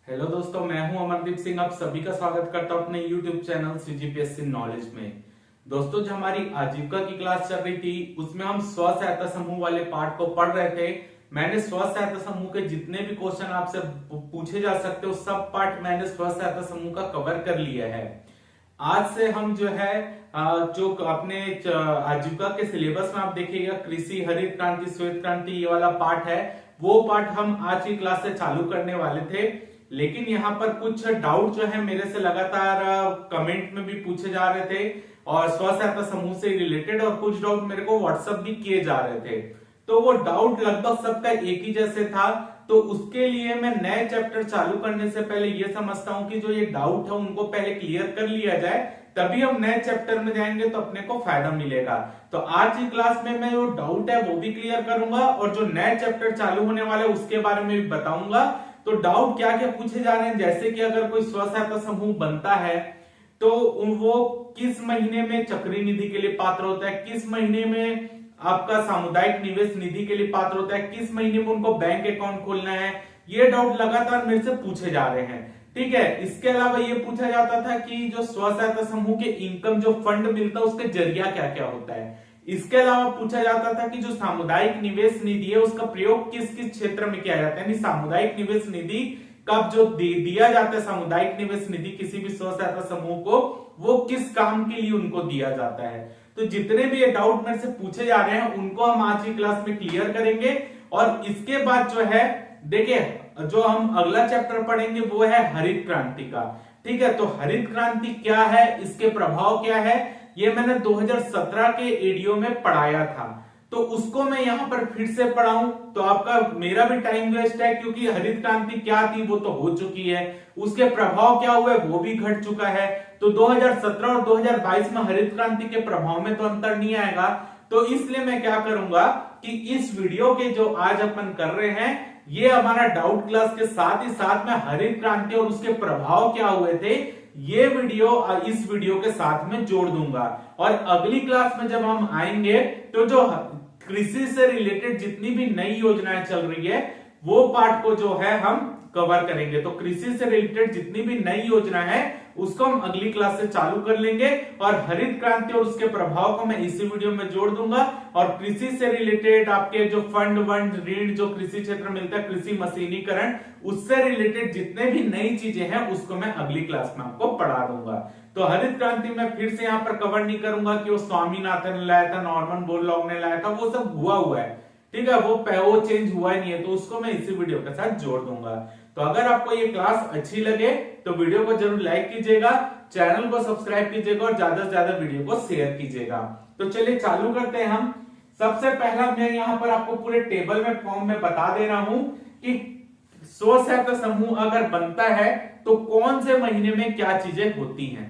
Hello दोस्तों, मैं हूं अमरदीप सिंह। आप सभी का स्वागत करता हूं अपने यूट्यूब चैनल सीजीपीएससी नॉलेज में। दोस्तों, जो हमारी आजीविका की क्लास चल रही थी उसमें हम स्व सहायता समूह वाले पार्ट को पढ़ रहे थे। मैंने स्व सहायता समूह के जितने भी क्वेश्चन आपसे पूछे जा सकते हो सब पार्ट मैंने स्व सहायता समूह का कवर कर लिया है। आज से हम जो है जो अपने आजीविका के सिलेबस में आप देखिएगा कृषि, हरित क्रांति, श्वेत क्रांति, ये वाला पार्ट है। वो पार्ट हम आज की क्लास से चालू करने वाले थे, लेकिन यहाँ पर कुछ डाउट जो है मेरे से लगातार कमेंट में भी पूछे जा रहे थे और स्व सहायता समूह से रिलेटेड, और कुछ डाउट मेरे को व्हाट्सएप भी किए जा रहे थे। तो वो डाउट लगभग सबका एक ही जैसे था, तो उसके लिए मैं नए चैप्टर चालू करने से पहले ये समझता हूं कि जो ये डाउट है उनको पहले क्लियर कर लिया जाए, तभी हम नए चैप्टर में जाएंगे तो अपने को फायदा मिलेगा। तो आज की क्लास में मैं जो डाउट है वो भी क्लियर करूंगा और जो नए चैप्टर चालू होने वाले उसके बारे में भी बताऊंगा। तो डाउट क्या क्या पूछे जा रहे हैं, जैसे कि अगर कोई स्व सहायता समूह बनता है तो वो किस महीने में चक्रीय निधि के लिए पात्र होता है, किस महीने में आपका सामुदायिक निवेश निधि के लिए पात्र होता है, किस महीने में उनको बैंक अकाउंट खोलना है, ये डाउट लगातार मेरे से पूछे जा रहे हैं। ठीक है, इसके अलावा ये पूछा जाता था कि जो स्व सहायता समूह के इनकम जो फंड मिलता है उसके जरिया क्या क्या होता है। इसके अलावा पूछा जाता था कि जो सामुदायिक निवेश निधि है उसका प्रयोग किस किस क्षेत्र में किया जाता है, यानी सामुदायिक निवेश निधि कब जो दिया जाता है, सामुदायिक निवेश निधि किसी भी स्व सहायता समूह को, वो किस काम के लिए उनको दिया जाता है। तो जितने भी ये डाउट मेरे से पूछे जा रहे हैं उनको हम आज की क्लास में क्लियर करेंगे। और इसके बाद जो है देखिए, जो हम अगला चैप्टर पढ़ेंगे वो है हरित क्रांति का। ठीक है, तो हरित क्रांति क्या है, इसके प्रभाव क्या है, ये मैंने 2017 के एडियो में पढ़ाया था, तो उसको मैं यहां पर फिर से पढ़ाऊं तो आपका मेरा भी टाइम वेस्ट है, क्योंकि हरित क्रांति क्या थी वो तो हो चुकी है, उसके प्रभाव क्या हुए वो भी घट चुका है। तो 2017 और 2022 में हरित क्रांति के प्रभाव में तो अंतर नहीं आएगा। तो इसलिए मैं क्या करूंगा कि इस वीडियो के जो आज अपन कर रहे हैं ये हमारा डाउट क्लास के साथ ही साथ में हरित क्रांति और उसके प्रभाव क्या हुए थे ये वीडियो इस वीडियो के साथ में जोड़ दूंगा। और अगली क्लास में जब हम आएंगे तो जो कृषि से रिलेटेड जितनी भी नई योजनाएं चल रही है वो पार्ट को जो है हम कवर करेंगे। तो कृषि से रिलेटेड जितनी भी नई योजना है उसको हम अगली क्लास से चालू कर लेंगे और हरित क्रांति और उसके प्रभाव को मैं इसी वीडियो में जोड़ दूंगा। और कृषि से रिलेटेड आपके जो फंड ऋण जो कृषि क्षेत्र में मिलता है, कृषि मशीनीकरण, उससे रिलेटेड जितने भी नई चीजें हैं उसको मैं अगली क्लास में आपको पढ़ा दूंगा। तो हरित क्रांति में फिर से यहाँ पर कवर नहीं करूंगा कि वो स्वामीनाथन ने लाया था, नॉर्मन बोरलॉग ने लाया था, वो सब हुआ है। ठीक है, वो चेंज हुआ ही नहीं है, तो उसको मैं इसी वीडियो के साथ जोड़ दूंगा। तो अगर आपको ये क्लास अच्छी लगे तो वीडियो को जरूर लाइक कीजिएगा, चैनल को सब्सक्राइब कीजिएगा और ज्यादा से ज्यादा वीडियो को शेयर कीजिएगा। तो चलिए चालू करते हैं हम। सबसे पहला मैं यहाँ पर आपको पूरे टेबल में फॉर्म में बता दे रहा हूं कि स्व सहायता समूह अगर बनता है तो कौन से महीने में क्या चीजें होती हैं।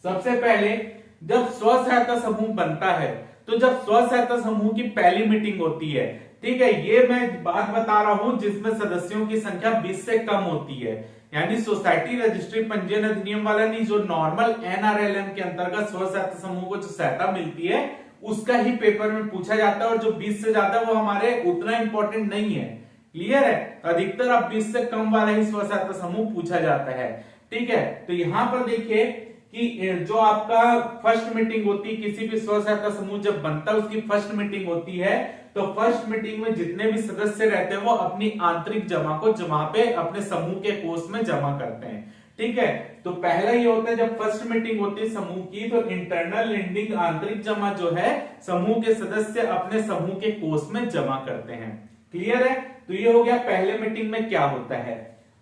सबसे पहले जब स्व सहायता समूह बनता है तो जब स्व सहायता समूह की पहली मीटिंग होती है, ठीक है, ये मैं बात बता रहा हूं जिसमें सदस्यों की संख्या 20 से कम होती है, यानी सोसाइटी रजिस्ट्री पंजीयन अधिनियम वाला नहीं, जो नॉर्मल एनआरएलएम के अंतर्गत स्व सहायता समूह को जो सहायता मिलती है उसका ही पेपर में पूछा जाता है। और जो 20 से ज्यादा वो हमारे उतना इंपॉर्टेंट नहीं है। क्लियर है, अधिकतर अब 20 से कम वाला ही स्व सहायता समूह पूछा जाता है। ठीक है, तो यहां पर देखिए कि जो आपका फर्स्ट मीटिंग होती है, किसी भी स्व सहायता समूह जब बनता है उसकी फर्स्ट मीटिंग होती है, तो फर्स्ट मीटिंग में जितने भी सदस्य रहते हैं वो अपनी आंतरिक जमा को जमा पे अपने समूह के कोष में जमा करते हैं। ठीक है, तो पहला ये होता है जब फर्स्ट मीटिंग होती है समूह की, तो इंटरनल लेंडिंग आंतरिक जमा जो है समूह के सदस्य अपने समूह के कोष में जमा करते हैं। क्लियर है, तो ये हो गया पहले मीटिंग में क्या होता है।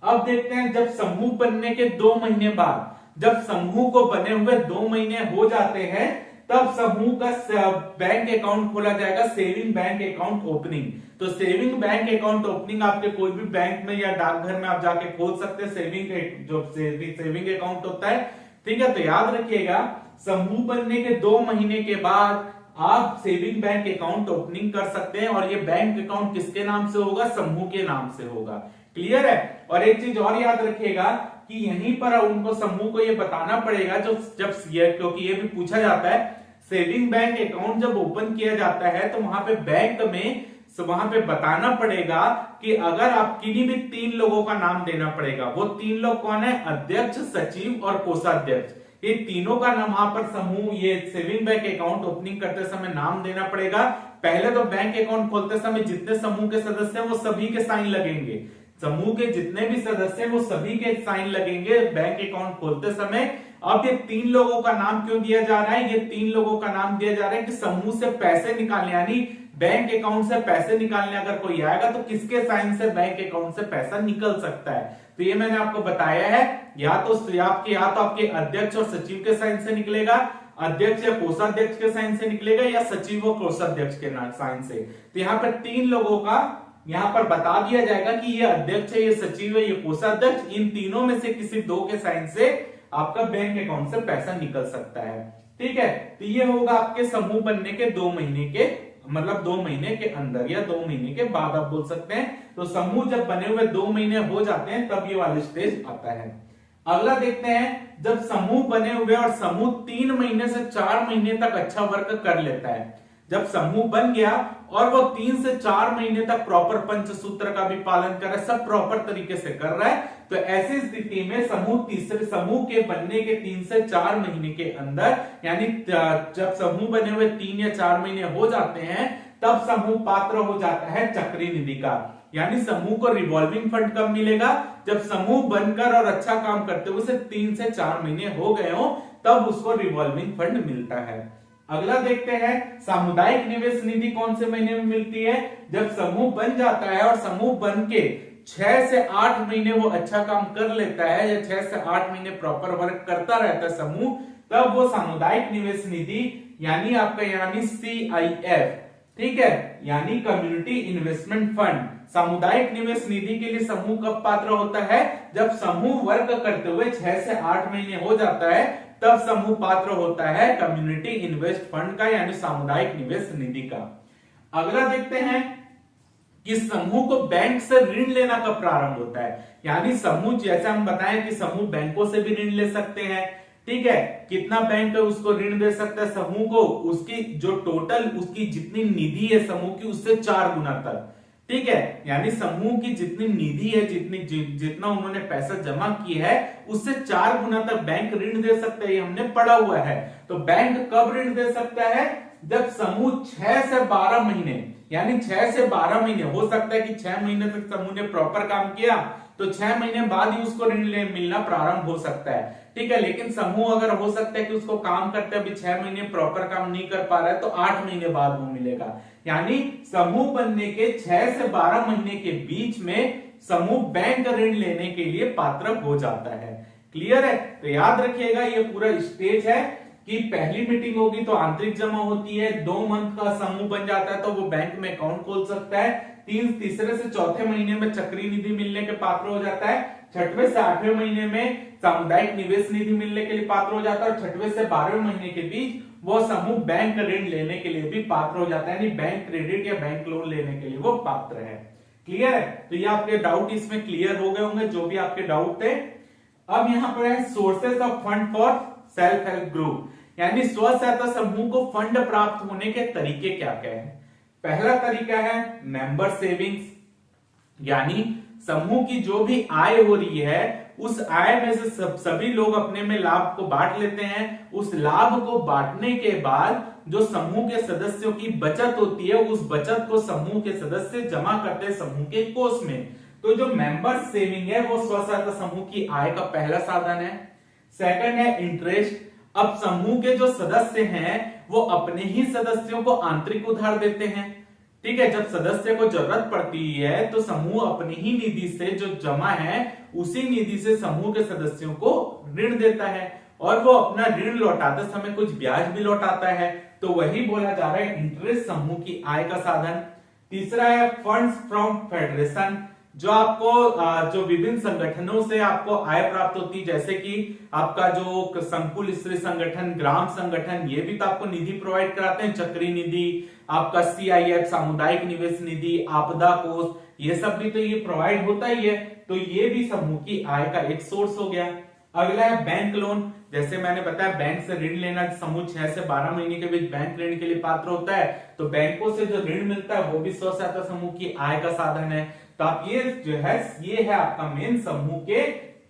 अब देखते हैं जब समूह बनने के 2 महीने बाद, जब समूह को बने हुए 2 महीने हो जाते हैं तब समूह का बैंक अकाउंट खोला जाएगा, सेविंग बैंक अकाउंट ओपनिंग। तो सेविंग बैंक अकाउंट ओपनिंग आपके कोई भी बैंक में या डाकघर में आप जाके खोल सकते हैं, सेविंग अकाउंट होता है। ठीक है, तो याद रखिएगा समूह बनने के 2 महीने के बाद आप सेविंग बैंक अकाउंट ओपनिंग कर सकते हैं और ये बैंक अकाउंट किसके नाम से होगा, समूह के नाम से होगा। क्लियर है, और एक चीज और याद रखिएगा कि यहीं पर उनको समूह को ये बताना पड़ेगा क्योंकि ये भी पूछा जाता है, सेविंग बैंक अकाउंट जब ओपन किया जाता है तो वहां पे बैंक में वहां पे बताना पड़ेगा कि अगर आप किन्हीं भी 3 लोगों का नाम देना पड़ेगा। वो 3 लोग कौन है? अध्यक्ष, सचिव और कोषाध्यक्ष। ये तीनों का नाम वहां पर समूह, ये सेविंग बैंक अकाउंट ओपनिंग करते समय नाम देना पड़ेगा। पहले तो बैंक अकाउंट खोलते समय जितने समूह के सदस्य हैं वो सभी के साइन लगेंगे। समूह के जितने भी सदस्य हैं वो सभी के साइन लगेंगे बैंक अकाउंट खोलते समय। अब ये 3 लोगों का नाम क्यों दिया जा रहा है? ये 3 लोगों का नाम दिया जा रहा है कि समूह से पैसे निकालने, यानी बैंक अकाउंट से पैसे निकालने अगर कोई आएगा तो किसके साइन से बैंक अकाउंट से पैसा निकल सकता है। तो ये मैंने आपको बताया है, या तो आपके अध्यक्ष और सचिव के साइन से निकलेगा, अध्यक्ष या कोषाध्यक्ष के साइन से निकलेगा, या सचिव और कोषाध्यक्ष के साइन से। तो यहाँ पर 3 लोगों का यहाँ पर बता दिया जाएगा कि ये अध्यक्ष है, ये सचिव है, ये कोषाध्यक्ष, इन तीनों में से किसी 2 के साइन से आपका बैंक अकाउंट से पैसा निकल सकता है। ठीक है, तो ये होगा आपके समूह बनने के 2 महीने के, मतलब 2 महीने के अंदर या 2 महीने के बाद आप बोल सकते हैं। तो समूह जब बने हुए 2 महीने हो जाते हैं तब ये वाला स्टेज आता है। अगला देखते हैं, जब समूह बने हुए और समूह 3 महीने से 4 महीने तक अच्छा वर्क कर लेता है। जब समूह बन गया और वो 3 से 4 महीने तक प्रॉपर पंचसूत्र का भी पालन कर रहा है, सब प्रॉपर तरीके से कर रहा है, तो ऐसी स्थिति में तीसरे समूह के बनने के 3 से 4 महीने के अंदर, यानी जब समूह बने हुए 3 या 4 महीने हो जाते हैं तब समूह पात्र हो जाता है चक्री निधि का। यानी समूह को रिवॉल्विंग फंड कब मिलेगा? जब समूह बनकर और अच्छा काम करते हुए उसे 3 से 4 महीने हो गए हो तब उसको रिवॉल्विंग फंड मिलता है। अगला देखते हैं, सामुदायिक निवेश निधि कौन से महीने में मिलती है? जब समूह बन जाता है और समूह बन के 6 से 8 महीने वो अच्छा काम कर लेता है, या 6 से 8 महीने प्रॉपर वर्क करता रहता है समूह, तब वो सामुदायिक निवेश निधि यानी आपका CIF, ठीक है, यानी कम्युनिटी इन्वेस्टमेंट फंड, सामुदायिक निवेश निधि के लिए समूह कब पात्र होता है? जब समूह वर्क करते हुए 6 से 8 महीने हो जाता है तब समूह पात्र होता है कम्युनिटी इन्वेस्ट फंड का, यानी सामुदायिक निवेश निधि का। अगला देखते हैं कि समूह को बैंक से ऋण लेना कब प्रारंभ होता है। यानी समूह, जैसे हम बताएं कि समूह बैंकों से भी ऋण ले सकते हैं, ठीक है, कितना बैंक उसको ऋण दे सकता है समूह को? उसकी जो टोटल उसकी जितनी निधि है समूह की उससे 4 गुना तक, ठीक है, यानी समूह की जितनी निधि है, जितना उन्होंने पैसा जमा किया है उससे 4 गुना तक बैंक ऋण दे सकता है, ये हमने पढ़ा हुआ है। तो बैंक कब ऋण दे सकता है? जब समूह 6 से 12 महीने, यानी 6 से 12 महीने, हो सकता है कि 6 महीने तक समूह ने प्रॉपर काम किया तो 6 महीने बाद ही उसको ऋण मिलना प्रारंभ हो सकता है, ठीक है। लेकिन समूह अगर हो सकता है कि उसको काम करते अभी 6 महीने प्रॉपर काम नहीं कर पा रहा है तो 8 महीने बाद वो मिलेगा। यानी समूह बनने के 6 से 12 महीने के बीच में समूह बैंक ऋण लेने के लिए पात्र हो जाता है। क्लियर है? तो याद रखिएगा ये पूरा स्टेज है कि पहली मीटिंग होगी तो आंतरिक जमा होती है, 2 मंथ का समूह बन जाता है तो वो बैंक में अकाउंट खोल सकता है, तीसरे से चौथे महीने में चक्री निधि मिलने के पात्र हो जाता है, 6वें से 8वें महीने में सामुदायिक निवेश निधि मिलने के लिए पात्र हो जाता है, और 6वें से 12वें महीने के बीच वो समूह बैंक ऋण लेने के लिए भी पात्र हो जाता है, यानी बैंक क्रेडिट या बैंक लोन लेने के लिए वो पात्र है। क्लियर है? तो ये आपके डाउट इसमें क्लियर हो गए होंगे, जो भी आपके डाउट थे। अब यहाँ पर है sources of fund for self help group, यानी स्व सहायता समूह को फंड प्राप्त होने के तरीके क्या क्या है। पहला तरीका है मेंबर सेविंग्स, यानी समूह की जो भी आय हो रही है उस आय में से सभी लोग अपने में लाभ को बांट लेते हैं। उस लाभ को बांटने के बाद जो समूह के सदस्यों की बचत होती है उस बचत को समूह के सदस्य जमा करते हैं समूह के कोष में। तो जो मेंबर सेविंग है वो स्व सहायता समूह की आय का पहला साधन है। सेकंड है इंटरेस्ट। अब समूह के जो सदस्य हैं वो अपने ही सदस्यों को आंतरिक उधार देते हैं, ठीक है। जब सदस्य को जरूरत पड़ती है तो समूह अपनी ही निधि से जो जमा है उसी निधि से समूह के सदस्यों को ऋण देता है, और वो अपना ऋण लौटाते समय कुछ ब्याज भी लौटाता है, तो वही बोला जा रहा है इंटरेस्ट समूह की आय का साधन। तीसरा है फंड्स फ्रॉम फेडरेशन, जो आपको जो विभिन्न संगठनों से आपको आय प्राप्त होती है, जैसे कि आपका जो संकुल स्त्री संगठन, ग्राम संगठन, ये भी तो आपको निधि प्रोवाइड कराते हैं, चक्री निधि, आपका CIF सामुदायिक निवेश निधि, आपदा कोष, ये सब भी तो ये प्रोवाइड होता ही है, तो ये भी समूह की आय का एक सोर्स हो गया। अगला है बैंक लोन। जैसे मैंने बताया बैंक से ऋण लेना, समूह 6 से 12 महीने के बीच बैंक ऋण के लिए पात्र होता है, तो बैंकों से जो ऋण मिलता है वो भी स्व सहायता समूह की आय का साधन है। तो आप ये जो है, ये है आपका मेन समूह के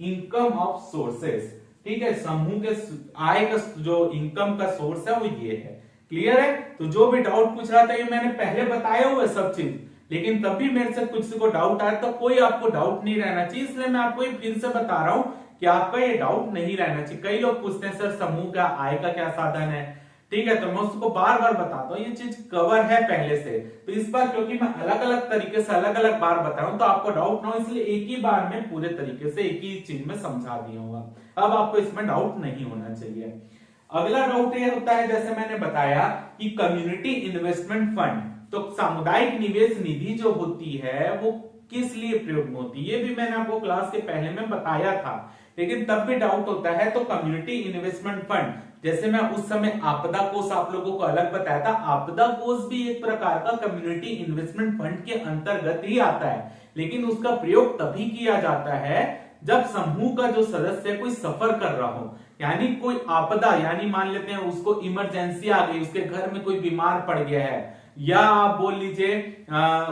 इनकम ऑफ सोर्सेस। ठीक है, समूह के आय का जो इनकम का सोर्स है वो ये है। क्लियर है? तो जो भी डाउट पूछ रहा था, ये मैंने पहले बताया हुआ सब चीज, लेकिन तब भी मेरे से कुछ को डाउट आया, तो कोई आपको डाउट नहीं रहना चाहिए, इसलिए मैं आपको ये फिर से बता रहा हूं कि आपका ये डाउट नहीं रहना चाहिए। कई लोग पूछते हैं सर समूह का आय का क्या साधन है, ठीक है, तो मैं उसको बार बार बताता हूँ, ये चीज कवर है पहले से, तो इस बार क्योंकि मैं अलग अलग तरीके से अलग अलग बार बताऊं तो आपको डाउट ना हो, इसलिए एक ही बार में पूरे तरीके से एक ही चीज में समझा दिया हूँ। अब आपको इसमें डाउट नहीं होना चाहिए। अगला डाउट ये होता है, जैसे मैंने बताया कि कम्युनिटी इन्वेस्टमेंट फंड, तो सामुदायिक निवेश निधि जो होती है वो किस लिए प्रयोग में होती है, ये भी मैंने आपको क्लास के पहले में बताया था, लेकिन तब भी डाउट होता है। तो कम्युनिटी इन्वेस्टमेंट फंड, जैसे मैं उस समय आपदा कोष आप लोगों को अलग बताया था, आपदा कोष भी एक प्रकार का कम्युनिटी इन्वेस्टमेंट फंड के अंतर्गत ही आता है, लेकिन उसका प्रयोग तभी किया जाता है जब समूह का जो सदस्य कोई सफर कर रहा हो, यानी कोई आपदा, यानी मान लेते हैं उसको इमरजेंसी आ गई, उसके घर में कोई बीमार पड़ गया है, या आप बोल लीजिए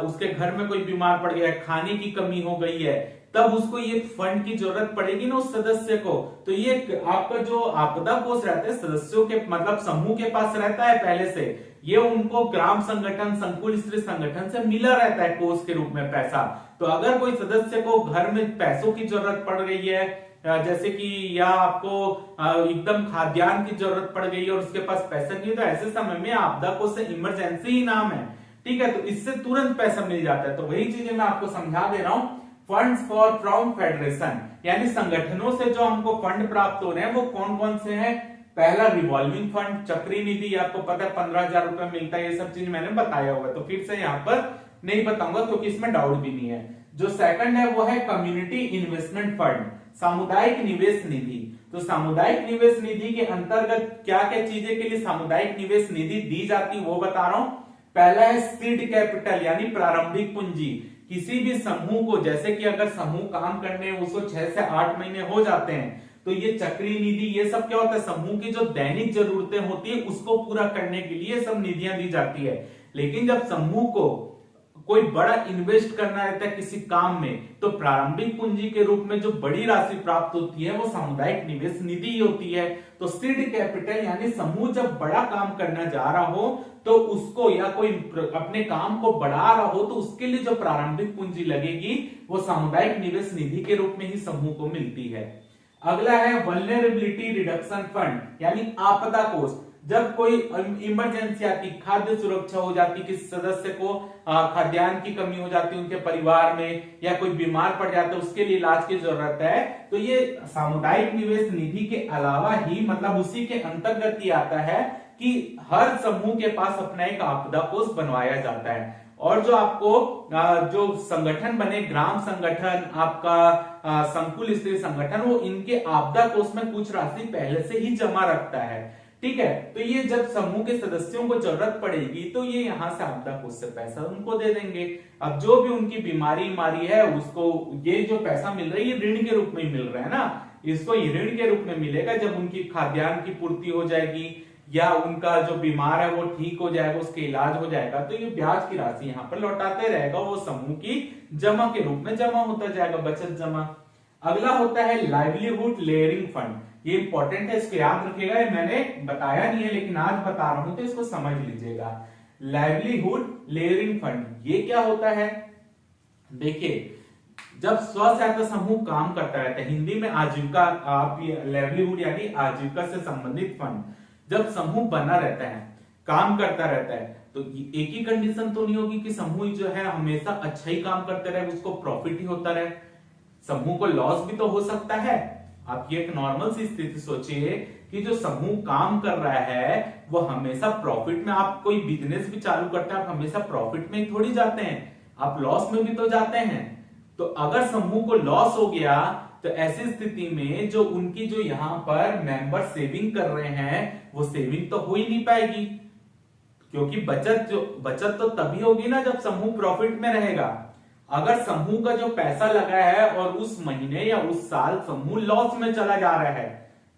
उसके घर में कोई बीमार पड़ गया है, खाने की कमी हो गई है, तब उसको ये फंड की जरूरत पड़ेगी ना उस सदस्य को। तो ये आपका जो आपदा कोष रहता है सदस्यों के मतलब समूह के पास रहता है पहले से, ये उनको ग्राम संगठन, संकुल स्त्री संगठन से मिला रहता है कोष के रूप में पैसा। तो अगर कोई सदस्य को घर में पैसों की जरूरत पड़ गई है, जैसे कि या आपको एकदम खाद्यान्न की जरूरत पड़ गई है और उसके पास पैसा नहीं है, तो ऐसे समय में आपदा कोष से इमरजेंसी ही नाम है, ठीक है, तो इससे तुरंत पैसा मिल जाता है। तो वही चीजें मैं आपको समझा दे रहा हूं। फंड्स फॉर फ्रॉम फेडरेशन, यानी संगठनों से जो हमको फंड प्राप्त हो रहे हैं वो कौन कौन से हैं। पहला रिवॉल्विंग फंड, चक्री निधि, आपको पता है 15,000 रुपए मिलता है, ये सब चीज मैंने बताया हुआ, तो फिर से यहाँ पर नहीं बताऊंगा क्योंकि इसमें डाउट भी नहीं है। जो सेकंड है वो है कम्युनिटी इन्वेस्टमेंट फंड, सामुदायिक निवेश निधि। तो सामुदायिक निवेश निधि के अंतर्गत क्या क्या चीजें के लिए सामुदायिक निवेश निधि दी जाती है वो बता रहा हूं। पहला है सीड कैपिटल, यानी प्रारंभिक पूंजी। किसी भी समूह को, जैसे कि अगर समूह काम करने उसको 6 से 8 महीने हो जाते हैं, तो ये चक्री निधि, ये सब क्या होता है, समूह की जो दैनिक जरूरतें होती है उसको पूरा करने के लिए सब निधियां दी जाती है। लेकिन जब समूह को कोई बड़ा इन्वेस्ट करना रहता है किसी काम में, तो प्रारंभिक पूंजी के रूप में जो बड़ी राशि प्राप्त होती है वो सामुदायिक निवेश निधि होती है। तो सीड कैपिटल, यानी समूह जब बड़ा काम करना जा रहा हो तो उसको, या कोई अपने काम को बढ़ा रहा हो तो उसके लिए जो प्रारंभिक पूंजी लगेगी वो सामुदायिक निवेश निधि के रूप में ही समूह को मिलती है। अगला है वल्नरेबिलिटी रिडक्शन फंड, यानी आपदा कोष। जब कोई इमरजेंसी आती, खाद्य सुरक्षा हो जाती, किसी सदस्य को खाद्यान्न की कमी हो जाती है उनके परिवार में, या कोई बीमार पड़ जाता है उसके लिए इलाज की जरूरत है, तो ये सामुदायिक निवेश निधि के अलावा ही, मतलब उसी के अंतर्गत ही आता है कि हर समूह के पास अपना एक आपदा कोष बनवाया जाता है। और जो आपको जो संगठन बने, ग्राम संगठन, आपका संकुल स्त्री संगठन, वो इनके आपदा कोष में कुछ राशि पहले से ही जमा रखता है, ठीक है। तो ये जब समूह के सदस्यों को जरूरत पड़ेगी तो ये यहाँ से आपदा कोष से पैसा उनको दे देंगे। अब जो भी उनकी बीमारी है उसको ये जो पैसा मिल रहा है ये ऋण के रूप में मिल रहा है ना, इसको ये ऋण के रूप में मिलेगा। जब उनकी खाद्यान्न की पूर्ति हो जाएगी या उनका जो बीमार है वो ठीक हो जाएगा, उसके इलाज हो जाएगा, तो ये ब्याज की राशि यहाँ पर लौटाते रहेगा, वो समूह की जमा के रूप में जमा होता जाएगा, बचत जमा। अगला होता है लाइवलीहुड लेयरिंग फंड, ये इंपॉर्टेंट है, इसको याद रखिएगा, ये मैंने बताया नहीं है लेकिन आज बता रहा हूं तो इसको समझ लीजिएगा। लाइवलीहुड लेयरिंग फंड ये क्या होता है, देखिए जब स्व सहायता समूह काम करता रहता है, हिंदी में आजीविका, आप लाइवलीहुड यानी आजीविका से संबंधित फंड, जब समूह बना रहता है, काम करता रहता है, तो एक ही कंडीशन तो नहीं होगी कि समूह जो है हमेशा अच्छा ही काम करते रहे, उसको प्रॉफिट ही होता रहे, समूह को लॉस भी तो हो सकता है। आप ये एक नॉर्मल सी स्थिति सोचिए कि जो समूह काम कर रहा है वो हमेशा प्रॉफिट में, आप कोई बिजनेस भी चालू करते हैं आप हमेशा प्रॉफिट में ही थोड़ी जाते हैं, आप लॉस में भी तो जाते हैं। तो अगर समूह को लॉस हो गया तो ऐसी स्थिति में जो उनकी जो यहाँ पर मेंबर सेविंग कर रहे हैं वो सेविंग तो हो ही नहीं पाएगी, क्योंकि बचत तो तभी होगी ना जब समूह प्रॉफिट में रहेगा। अगर समूह का जो पैसा लगा है और उस महीने या उस साल समूह लॉस में चला जा रहा है,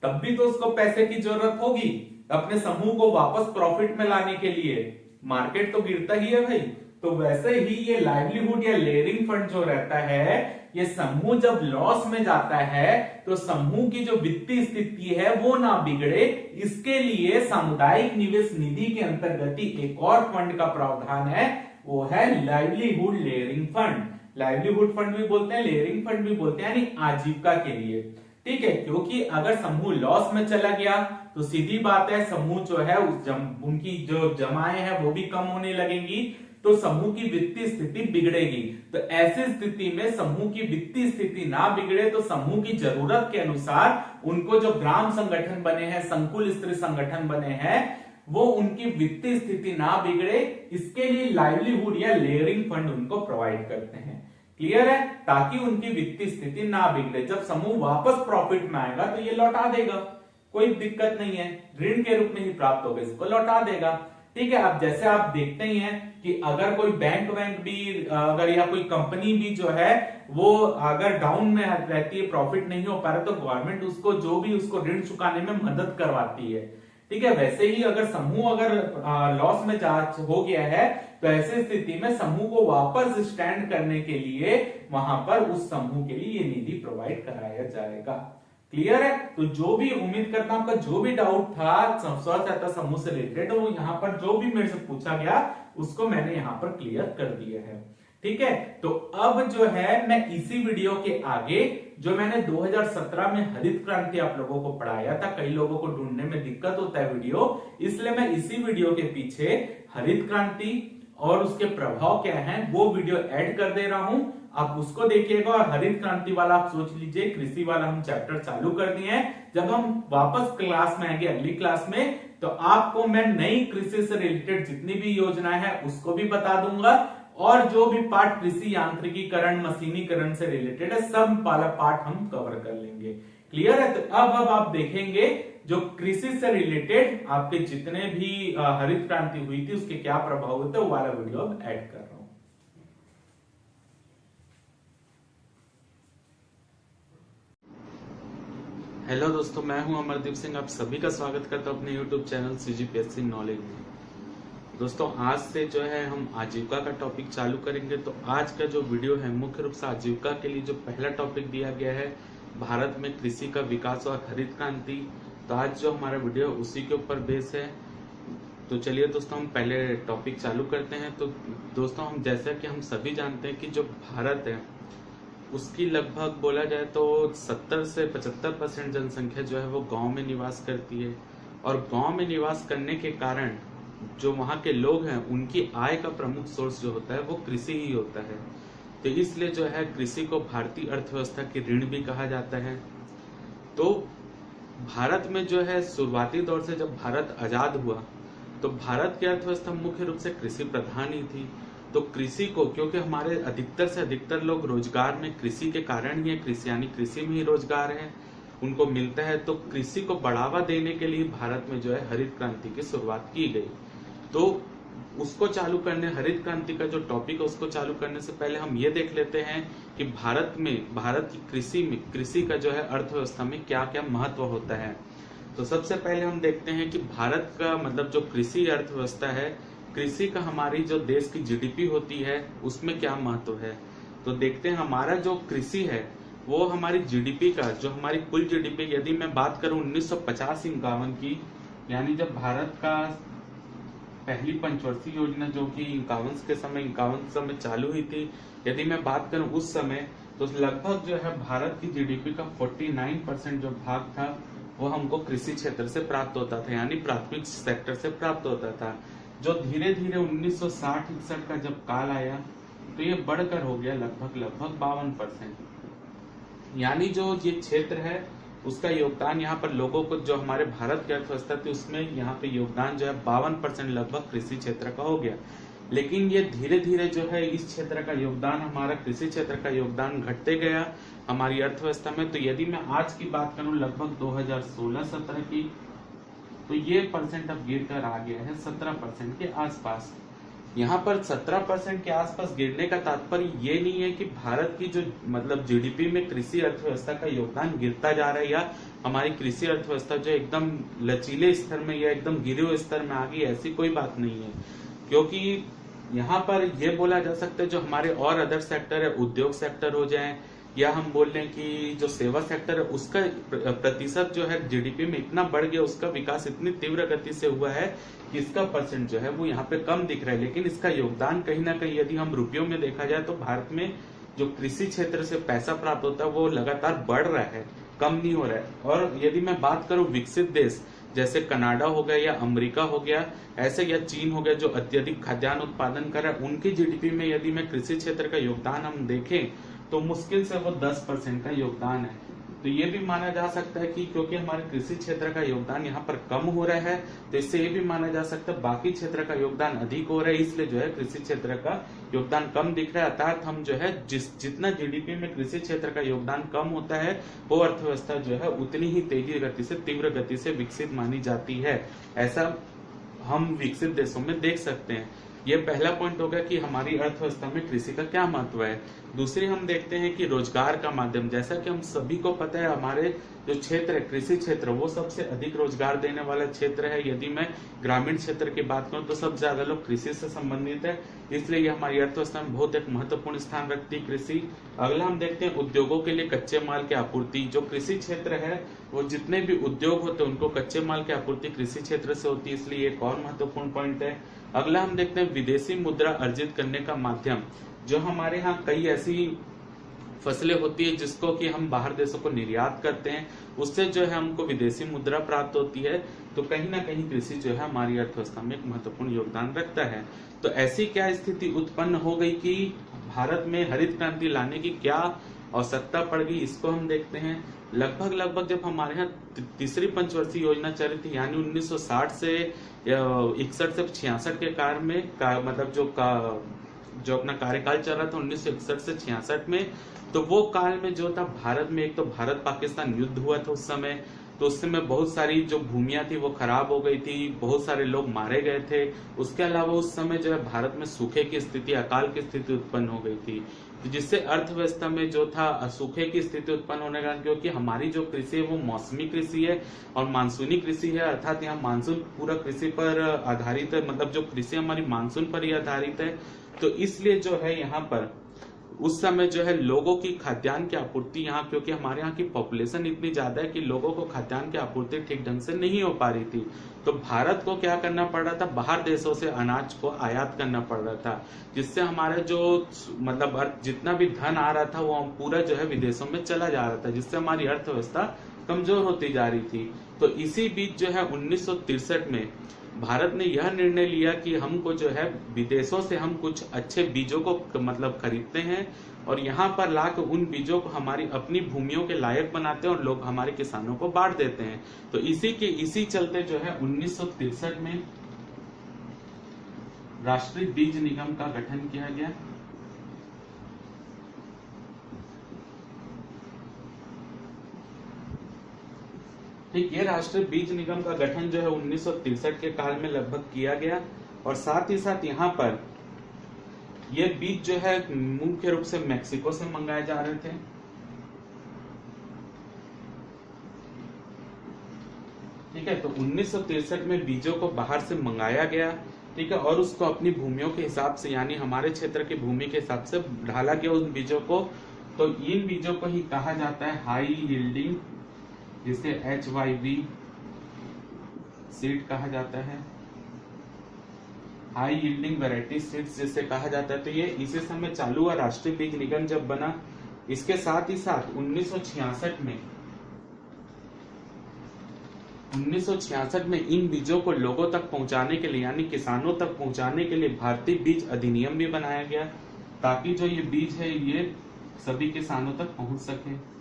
तब भी तो उसको पैसे की जरूरत होगी अपने समूह को वापस प्रॉफिट में लाने के लिए। मार्केट तो गिरता ही है भाई। तो वैसे ही ये लाइवलीहुड या लेयरिंग फंड जो रहता है, ये समूह जब लॉस में जाता है तो समूह की जो वित्तीय स्थिति है वो ना बिगड़े, इसके लिए सामुदायिक निवेश निधि के अंतर्गत एक और फंड का प्रावधान है, वो है livelihood layering fund. Livelihood fund भी बोलते हैं, लेयरिंग फंड भी बोलते हैं, यानी आजीविका के लिए। ठीक है, क्योंकि अगर समूह लॉस में चला गया तो सीधी बात है समूह जो है उनकी जो जमाएं हैं वो भी कम होने लगेंगी, तो समूह की वित्तीय स्थिति बिगड़ेगी। तो ऐसी स्थिति में समूह की वित्तीय स्थिति ना बिगड़े तो समूह की जरूरत के अनुसार उनको जो ग्राम संगठन बने हैं, संकुल स्तरीय संगठन बने हैं, वो उनकी वित्तीय स्थिति ना बिगड़े, इसके लिए लाइवलीहुड या लेयरिंग फंड उनको प्रोवाइड करते हैं। क्लियर है? ताकि उनकी वित्तीय स्थिति ना बिगड़े। जब समूह वापस प्रॉफिट में आएगा तो ये लौटा देगा, कोई दिक्कत नहीं है, ऋण के रूप में ही प्राप्त होगा, इसको लौटा देगा। ठीक है, अब जैसे आप देखते ही हैं कि अगर कोई बैंक भी अगर या कोई कंपनी भी जो है वो अगर डाउन में रहती है, प्रॉफिट नहीं हो पा रहा, तो गवर्नमेंट उसको जो भी उसको ऋण चुकाने में मदद करवाती है। ठीक है, वैसे ही अगर समूह अगर लॉस में हो गया है तो ऐसी स्थिति में समूह को वापस स्टैंड करने के लिए वहां पर उस समूह के लिए ये निधि प्रोवाइड कराया जाएगा। क्लियर है? तो जो भी उम्मीद करता हूं आपका जो भी डाउट था स्व सहायता समूह से रिलेटेड, वो यहाँ पर जो भी मेरे से पूछा गया उसको मैंने यहाँ पर क्लियर कर दिया है। ठीक है, तो अब जो है मैं इसी वीडियो के आगे जो मैंने 2017 में हरित क्रांति आप लोगों को पढ़ाया था, कई लोगों को ढूंढने में दिक्कत होता है वीडियो, इसलिए मैं इसी वीडियो के पीछे हरित क्रांति और उसके प्रभाव क्या हैं वो वीडियो ऐड कर दे रहा हूं, आप उसको देखिएगा। और हरित क्रांति वाला आप सोच लीजिए, कृषि वाला हम चैप्टर चालू कर दिए हैं। जब हम वापस क्लास में आएंगे अगली क्लास में, तो आपको मैं नई कृषि से रिलेटेड जितनी भी योजनाएं हैं उसको भी बता दूंगा, और जो भी पार्ट कृषि यांत्रिकीकरण मशीनीकरण से रिलेटेड है सब वाला पार्ट हम कवर कर लेंगे। क्लियर है? तो अब आप देखेंगे जो कृषि से रिलेटेड आपके जितने भी हरित क्रांति हुई थी उसके क्या प्रभाव होते हैं वो वाला वीडियो अब ऐड कर रहा हूं। हेलो दोस्तों, मैं हूं अमरदीप सिंह, आप सभी का स्वागत करता हूं अपने यूट्यूब चैनल सीजीपीएससी नॉलेज में। दोस्तों, आज से जो है हम आजीविका का टॉपिक चालू करेंगे। तो आज का जो वीडियो है मुख्य रूप से आजीविका के लिए जो पहला टॉपिक दिया गया है, भारत में कृषि का विकास और हरित क्रांति। तो आज जो हमारा वीडियो उसी के ऊपर बेस है। तो चलिए दोस्तों हम पहले टॉपिक चालू करते हैं। तो दोस्तों, हम जैसा कि हम सभी जानते हैं कि जो भारत है उसकी लगभग बोला जाए तो 70 से 75% जनसंख्या जो है वो गांव में निवास करती है, और गांव में निवास करने के कारण जो वहाँ के लोग हैं उनकी आय का प्रमुख सोर्स जो होता है वो कृषि ही होता है। तो इसलिए जो है कृषि को भारतीय अर्थव्यवस्था की रीढ़ भी कहा जाता है। तो भारत में जो है शुरुआती दौर से जब भारत आजाद हुआ तो भारत की अर्थव्यवस्था मुख्य रूप से कृषि प्रधान ही थी। तो कृषि को, क्योंकि हमारे अधिकतर से अधिकतर लोग रोजगार में कृषि के कारण ही है, कृषि यानी कृषि में ही रोजगार है उनको मिलता है, तो कृषि को बढ़ावा देने के लिए भारत में जो है हरित क्रांति की शुरुआत की गई। तो उसको चालू करने, हरित क्रांति का जो टॉपिक है उसको चालू करने से पहले हम ये देख लेते हैं कि भारत की कृषि का जो है अर्थव्यवस्था में क्या क्या महत्व होता है। तो सबसे पहले हम देखते हैं कि भारत का मतलब जो कृषि अर्थव्यवस्था है, कृषि का हमारी जो देश की जीडीपी होती है उसमें क्या महत्व है। तो देखते हैं हमारा जो कृषि है वो हमारी जीडीपी का, जो हमारी कुल जीडीपी, यदि मैं बात करूं 1950-51 की, यानी जब भारत का पहली पंचवर्षीय योजना जो कि 51 समय चालू हुई थी, यदि मैं बात करूं उस समय, तो लगभग जो है भारत की जीडीपी का 49% जो भाग था वो हमको कृषि क्षेत्र से प्राप्त होता था, यानी प्राथमिक सेक्टर से प्राप्त होता था। जो धीरे धीरे 1960-61 का जब काल आया तो ये बढ़कर हो गया लगभग 52%। यानी जो ये क्षेत्र है उसका योगदान यहाँ पर लोगों को, जो हमारे भारत की अर्थव्यवस्था थी उसमें यहाँ पे योगदान जो है 52% लगभग कृषि क्षेत्र का हो गया। लेकिन ये धीरे धीरे जो है इस क्षेत्र का योगदान, हमारा कृषि क्षेत्र का योगदान घटते गया हमारी अर्थव्यवस्था में। तो यदि मैं आज की बात करूं लगभग 2016-17 की, तो ये परसेंट अब गिर कर आ गया है 17% के आसपास। यहाँ पर 17% के आसपास गिरने का तात्पर्य ये नहीं है कि भारत की जो मतलब जीडीपी में कृषि अर्थव्यवस्था का योगदान गिरता जा रहा है या हमारी कृषि अर्थव्यवस्था जो एकदम लचीले स्तर में या एकदम गिरे हुए स्तर में आ गई, ऐसी कोई बात नहीं है। क्योंकि यहाँ पर यह बोला जा सकता है जो हमारे और अदर सेक्टर है, उद्योग सेक्टर हो जाए या हम बोल लें कि जो सेवा सेक्टर है, उसका प्रतिशत जो है जीडीपी में इतना बढ़ गया, उसका विकास इतनी तीव्र गति से हुआ है कि इसका परसेंट जो है वो यहाँ पे कम दिख रहा है। लेकिन इसका योगदान कहीं ना कहीं यदि हम रुपयों में देखा जाए तो भारत में जो कृषि क्षेत्र से पैसा प्राप्त होता है वो लगातार बढ़ रहा है, कम नहीं हो रहा है। और यदि मैं बात करूं विकसित देश जैसे कनाडा हो गया या अमेरिका हो गया, ऐसे या चीन हो गया जो अत्यधिक खाद्यान्न उत्पादन कर रहा है, उनकी जीडीपी में यदि मैं कृषि क्षेत्र का योगदान हम देखें तो मुश्किल से वो 10% का योगदान है। तो ये भी माना जा सकता है कि क्योंकि हमारे कृषि क्षेत्र का योगदान यहाँ पर कम हो रहा है, तो इससे ये भी माना जा सकता है बाकी क्षेत्र का योगदान अधिक हो रहा है, इसलिए जो है कृषि क्षेत्र का योगदान कम दिख रहा है। अर्थात हम जो है जितना जीडीपी में कृषि क्षेत्र का योगदान कम होता है, वो अर्थव्यवस्था जो है उतनी ही तेजी गति से, तीव्र गति से विकसित मानी जाती है। ऐसा हम विकसित देशों में देख सकते हैं। ये पहला पॉइंट होगा कि हमारी अर्थव्यवस्था में कृषि का क्या महत्व है। दूसरी हम देखते हैं कि रोजगार का माध्यम, जैसा कि हम सभी को पता है हमारे जो क्षेत्र है कृषि क्षेत्र वो सबसे अधिक रोजगार देने वाला क्षेत्र है। यदि मैं ग्रामीण क्षेत्र की बात करूं तो सबसे ज्यादा लोग कृषि से संबंधित है, इसलिए ये हमारी अर्थव्यवस्था में बहुत एक महत्वपूर्ण स्थान रखती है कृषि। अगला हम देखते हैं उद्योगों के लिए कच्चे माल की आपूर्ति। जो कृषि क्षेत्र है वो जितने भी उद्योग होते हैं उनको कच्चे माल की आपूर्ति कृषि क्षेत्र से होती है, इसलिए एक और महत्वपूर्ण पॉइंट है। अगला हम देखते हैं विदेशी मुद्रा अर्जित करने का माध्यम। जो हमारे यहाँ कई ऐसी फसलें होती है जिसको कि हम बाहर देशों को निर्यात करते हैं, उससे जो है हमको विदेशी मुद्रा प्राप्त होती है। तो कहीं ना कहीं कृषि जो है हमारी अर्थव्यवस्था में एक महत्वपूर्ण योगदान रखता है। तो ऐसी क्या स्थिति उत्पन्न हो गई कि भारत में हरित क्रांति लाने की क्या आवश्यकता पड़ गई, इसको हम देखते हैं। लगभग जब हमारे यहाँ तीसरी पंचवर्षीय योजना चल रही थी, यानी 1960 से 61 से 66 के काल में मतलब जो अपना कार्यकाल चल रहा था 1961 से 66 में, तो वो काल में जो था भारत में एक तो भारत पाकिस्तान युद्ध हुआ था उस समय, तो उस समय बहुत सारी जो भूमियां थी वो खराब हो गई थी, बहुत सारे लोग मारे गए थे। उसके अलावा उस समय जो है भारत में सूखे की स्थिति, अकाल की स्थिति उत्पन्न हो गई थी, तो जिससे अर्थव्यवस्था में जो था सूखे की स्थिति उत्पन्न होने का, क्योंकि हमारी जो कृषि है वो मौसमी कृषि है और मानसूनी कृषि है। अर्थात यहाँ मानसून पूरा कृषि पर आधारित है, मतलब जो कृषि हमारी मानसून पर ही आधारित है। तो इसलिए जो है यहाँ पर उस समय जो है लोगों की खाद्यान्न की आपूर्ति यहाँ, क्योंकि हमारे यहाँ की पॉपुलेशन इतनी ज्यादा है कि लोगों को खाद्यान्न की आपूर्ति ठीक ढंग से नहीं हो पा रही थी, तो भारत को क्या करना पड़ रहा था, बाहर देशों से अनाज को आयात करना पड़ रहा था, जिससे हमारे जो मतलब जितना भी धन आ रहा था वो पूरा जो है विदेशों में चला जा रहा था, जिससे हमारी अर्थव्यवस्था कमजोर होती जा रही थी। तो इसी बीच जो है 1963 में भारत ने यह निर्णय लिया कि हमको जो है विदेशों से हम कुछ अच्छे बीजों को मतलब खरीदते हैं और यहाँ पर लाकर उन बीजों को हमारी अपनी भूमियों के लायक बनाते हैं और लोग हमारे किसानों को बांट देते हैं। तो इसी चलते जो है 1963 में राष्ट्रीय बीज निगम का गठन किया गया। ठीक, ये राष्ट्रीय बीज निगम का गठन जो है 1963 के काल में लगभग किया गया और साथ ही साथ यहाँ पर ये बीज जो है मुख्य रूप से मैक्सिको से मंगाए जा रहे थे। ठीक है, तो 1963 में बीजों को बाहर से मंगाया गया, ठीक है, और उसको अपनी भूमियों के हिसाब से यानी हमारे क्षेत्र की भूमि के हिसाब से ढाला गया उन बीजों को। तो इन बीजों को ही कहा जाता है हाई यील्डिंग, जिसे HYV सीड कहा जाता है, हाई यील्डिंग वैरायटी सीड्स जिसे कहा जाता है। तो ये इसी समय चालू हुआ राष्ट्रीय बीज निगम जब बना। इसके साथ ही साथ 1966 में इन बीजों को लोगों तक पहुंचाने के लिए यानी किसानों तक पहुंचाने के लिए भारतीय बीज अधिनियम भी बनाया गया, ताकि जो ये बीज है ये सभी किसानों तक पहुंच सके।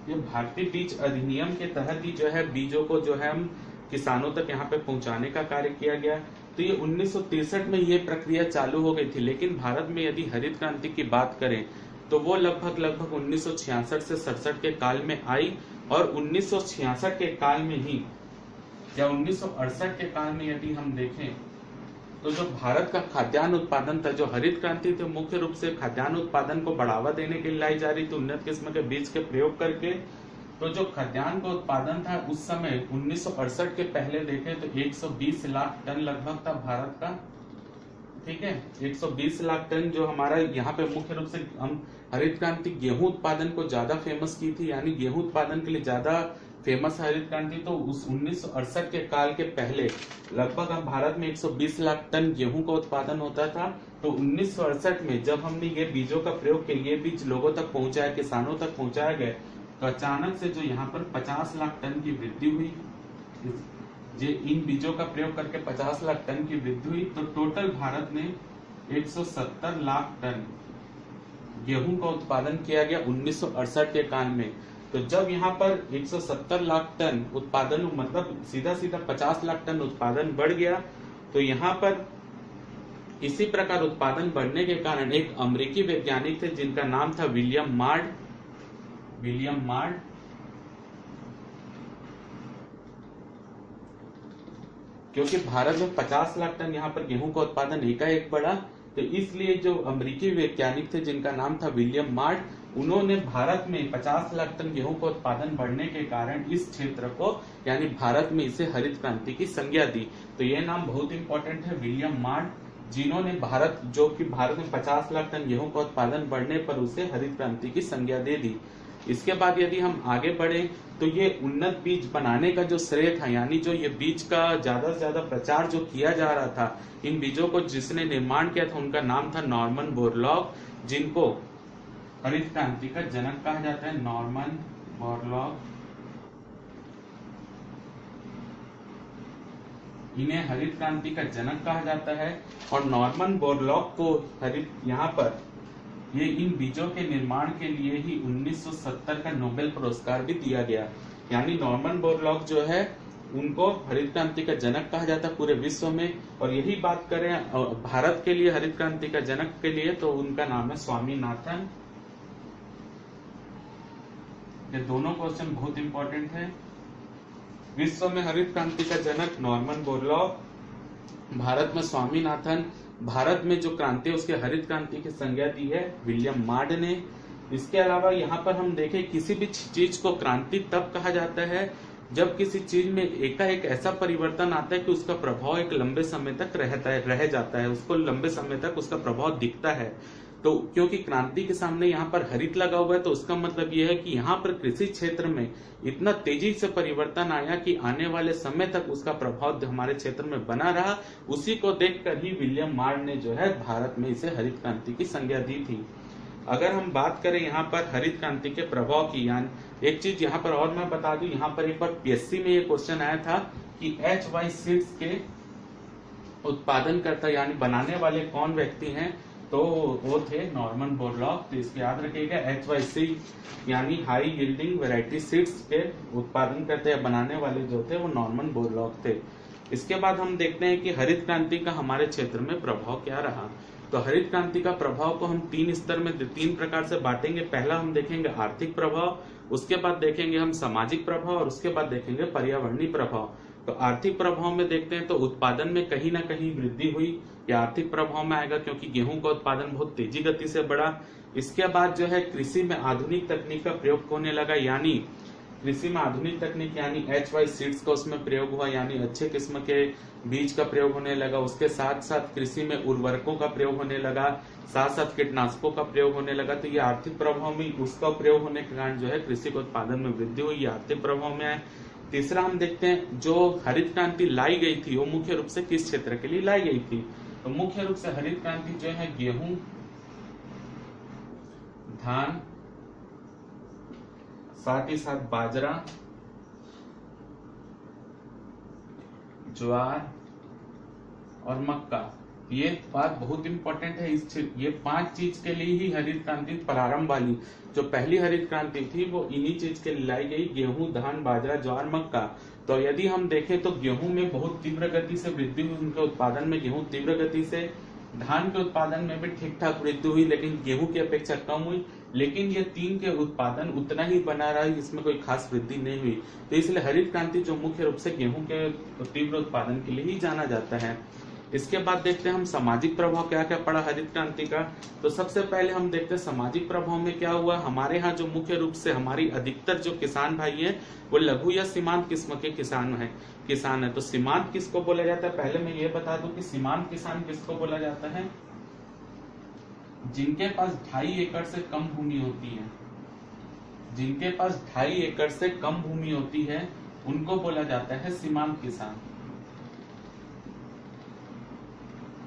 ये भारतीय बीज अधिनियम के तहत ही जो है बीजों को जो है हम किसानों तक यहाँ पे पहुंचाने का कार्य किया गया। तो ये 1963 में ये प्रक्रिया चालू हो गई थी। लेकिन भारत में यदि हरित क्रांति की बात करें तो वो लगभग 1966 से 67 के काल में आई, और 1966 के काल में ही या 1968 के काल में यदि हम देखें तो जो भारत का खाद्यान्न उत्पादन था, जो हरित क्रांति थी, मुख्य रूप से खाद्यान्न उत्पादन को बढ़ावा देने के लिए लाई जा रही थी उन्नत किस्म के बीज के प्रयोग करके। तो जो खाद्यान्न का उत्पादन था उस समय 1968 के पहले देखें तो 120 लाख टन लगभग था भारत का, ठीक है, 120 लाख टन। जो हमारा यहाँ पे मुख्य रूप से हम हरित क्रांति गेहूं उत्पादन को ज्यादा फेमस की थी, यानी गेहूं उत्पादन के लिए ज्यादा फेमस हरित क्रांति। तो उस 1968 के काल के पहले लगभग हम भारत में 120 लाख टन गेहूं का उत्पादन होता था। तो 1968 में जब हमने ये बीजों का प्रयोग किया, ये बीज लोगों तक पहुंचाया, किसानों तक पहुंचाया गया, तो अचानक से जो यहाँ पर 50 लाख टन की वृद्धि हुई, जो इन बीजों का प्रयोग करके 50 लाख टन की वृद्धि हुई। तो टोटल भारत में 170 लाख टन गेहूं का उत्पादन किया गया 1968 के काल में। तो जब यहाँ पर 170 लाख टन उत्पादन, मतलब सीधा 50 लाख टन उत्पादन बढ़ गया, तो यहाँ पर इसी प्रकार उत्पादन बढ़ने के कारण एक अमेरिकी वैज्ञानिक थे जिनका नाम था विलियम मार्ड। क्योंकि भारत में 50 लाख टन यहाँ पर गेहूं का उत्पादन एकाएक बढ़ा, तो इसलिए जो अमेरिकी वैज्ञानिक थे जिनका नाम था विलियम मार्ड, उन्होंने भारत में 50 लाख टन गेहूं का उत्पादन बढ़ने के कारण इस क्षेत्र को, यानी भारत में, इसे हरित क्रांति की संज्ञा दी। तो यह नाम बहुत इंपॉर्टेंट है, विलियम मार्ड, जिन्होंने भारत में 50 लाख टन गेहूं का उत्पादन बढ़ने पर उसे हरित क्रांति की संज्ञा दे दी। इसके बाद यदि हम आगे बढ़े तो ये उन्नत बीज बनाने का जो श्रेय था, यानी जो ये बीज का ज्यादा से ज्यादा प्रचार जो किया जा रहा था, इन बीजों को जिसने निर्माण किया था उनका नाम था नॉर्मन बोरलॉग, जिनको हरित क्रांति का जनक कहा जाता है। नॉर्मन बोरलॉग, इन्हें हरित क्रांति का जनक कहा जाता है। और नॉर्मन बोरलॉग को यहाँ पर ये इन बीजों के निर्माण के लिए ही 1970 का नोबेल पुरस्कार भी दिया गया। यानी नॉर्मन बोरलॉग जो है उनको हरित क्रांति का जनक कहा जाता है पूरे विश्व में। और यही बात करें भारत के लिए हरित क्रांति का जनक के लिए, तो उनका नाम है स्वामीनाथन। ये दोनों क्वेश्चन बहुत इंपॉर्टेंट है। विश्व में हरित क्रांति का जनक नॉर्मन बोरलॉग, भारत में स्वामीनाथन। भारत में जो क्रांति है उसके हरित क्रांति की संज्ञा दी है विलियम मार्ड ने। इसके अलावा यहाँ पर हम देखें, किसी भी चीज को क्रांति तब कहा जाता है जब किसी चीज में एकाएक ऐसा परिवर्तन आता है कि उसका प्रभाव एक लंबे समय तक रह जाता है, उसको लंबे समय तक उसका प्रभाव दिखता है। तो क्योंकि क्रांति के सामने यहाँ पर हरित लगा हुआ है, तो उसका मतलब यह है कि यहाँ पर कृषि क्षेत्र में इतना तेजी से परिवर्तन आया कि आने वाले समय तक उसका प्रभाव हमारे क्षेत्र में बना रहा। उसी को देखकर ही विलियम मार्ड ने जो है भारत में इसे हरित क्रांति की संज्ञा दी थी। अगर हम बात करें यहाँ पर हरित क्रांति के प्रभाव की, यानी एक चीज यहाँ पर और मैं बता दूं, यहाँ पर एक बार पीएससी में ये क्वेश्चन आया था कि HY सीड्स के उत्पादनकर्ता यानी बनाने वाले कौन व्यक्ति हैं, तो वो थे नॉर्मन बोरलॉग। तो इसको याद रखिएगा, HYC यानी हाई यील्डिंग वैरायटी सीड्स के उत्पादन करते या बनाने वाले जो थे वो नॉर्मन बोरलॉग थे। इसके बाद हम देखते हैं कि हरित क्रांति का हमारे क्षेत्र में प्रभाव क्या रहा। तो हरित क्रांति का प्रभाव को हम तीन प्रकार से बांटेंगे। पहला हम देखेंगे आर्थिक प्रभाव, उसके बाद देखेंगे हम सामाजिक प्रभाव, और उसके बाद देखेंगे पर्यावरणीय प्रभाव। तो आर्थिक प्रभाव में देखते हैं तो उत्पादन में कहीं ना कहीं वृद्धि हुई, या आर्थिक प्रभाव में आएगा क्योंकि गेहूं का उत्पादन बहुत तेजी गति से बढ़ा। इसके बाद जो है कृषि में आधुनिक तकनीक का प्रयोग होने लगा, यानी कृषि में आधुनिक तकनीक यानी HY सीड्स का उसमें प्रयोग हुआ, यानी अच्छे किस्म के बीज का प्रयोग होने लगा। उसके साथ साथ कृषि में उर्वरकों का प्रयोग होने लगा, साथ साथ कीटनाशकों का प्रयोग होने लगा। तो ये आर्थिक प्रभाव में उसका प्रयोग होने के कारण जो है कृषि के उत्पादन में वृद्धि हुई, ये आर्थिक प्रभाव में आए। तीसरा हम देखते हैं जो हरित क्रांति लाई गई थी वो मुख्य रूप से किस क्षेत्र के लिए लाई गई थी। तो मुख्य रूप से हरित क्रांति जो है गेहूं, धान, साथ ही साथ बाजरा, ज्वार और मक्का, ये बात बहुत इंपॉर्टेंट है। ये 5 चीज के लिए ही हरित क्रांति प्रारंभ वाली जो पहली हरित क्रांति थी वो इन्हीं चीज के लिए लाई गई, गेहूं, धान, बाजरा, ज्वार, मक्का। तो यदि हम देखें तो गेहूं में बहुत तीव्र गति से वृद्धि हुई, उनके उत्पादन में गेहूं तीव्र गति से धान के उत्पादन में भी ठीक ठाक वृद्धि हुई, लेकिन गेहूं की अपेक्षा कम हुई। लेकिन ये तीन के उत्पादन उतना ही बना रहा, इसमें कोई खास वृद्धि नहीं हुई। तो इसलिए हरित क्रांति जो मुख्य रूप से गेहूं के तीव्र उत्पादन के लिए ही जाना जाता है। इसके बाद देखते हैं हम सामाजिक प्रभाव क्या क्या पड़ा हरित क्रांति का। तो सबसे पहले हम देखते हैं सामाजिक प्रभाव में क्या हुआ। हमारे यहाँ जो मुख्य रूप से हमारी अधिकतर जो किसान भाई हैं वो लघु या सीमांत किस्म के किसान है। तो सीमांत किसको बोला जाता है, पहले मैं ये बता दूं कि सीमांत किसान किसको बोला जाता है, जिनके पास 2.5 एकड़ से कम भूमि होती है। जिनके पास 2.5 एकड़ से कम भूमि होती है उनको बोला जाता है सीमांत किसान।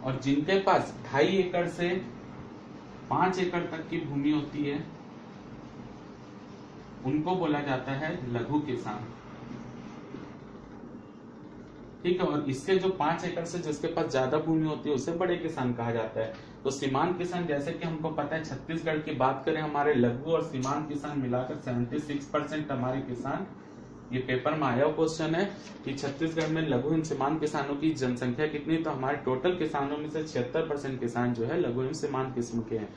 और जिनके पास 2.5 एकड़ से 5 एकड़ तक की भूमि होती है उनको बोला जाता है लघु किसान। ठीक है। और इससे जो 5 एकड़ से जिसके पास ज्यादा भूमि होती है उसे बड़े किसान कहा जाता है। तो सीमांत किसान, जैसे कि हमको पता है छत्तीसगढ़ की बात करें, हमारे लघु और सीमांत किसान मिलाकर 76% हमारे किसान, ये पेपर में आया क्वेश्चन है कि छत्तीसगढ़ में लघु एवं सीमांत किसानों की जनसंख्या कितनी, तो हमारे टोटल किसानों में से 76% किसान जो है लघु एवं सीमांत किस्म के हैं।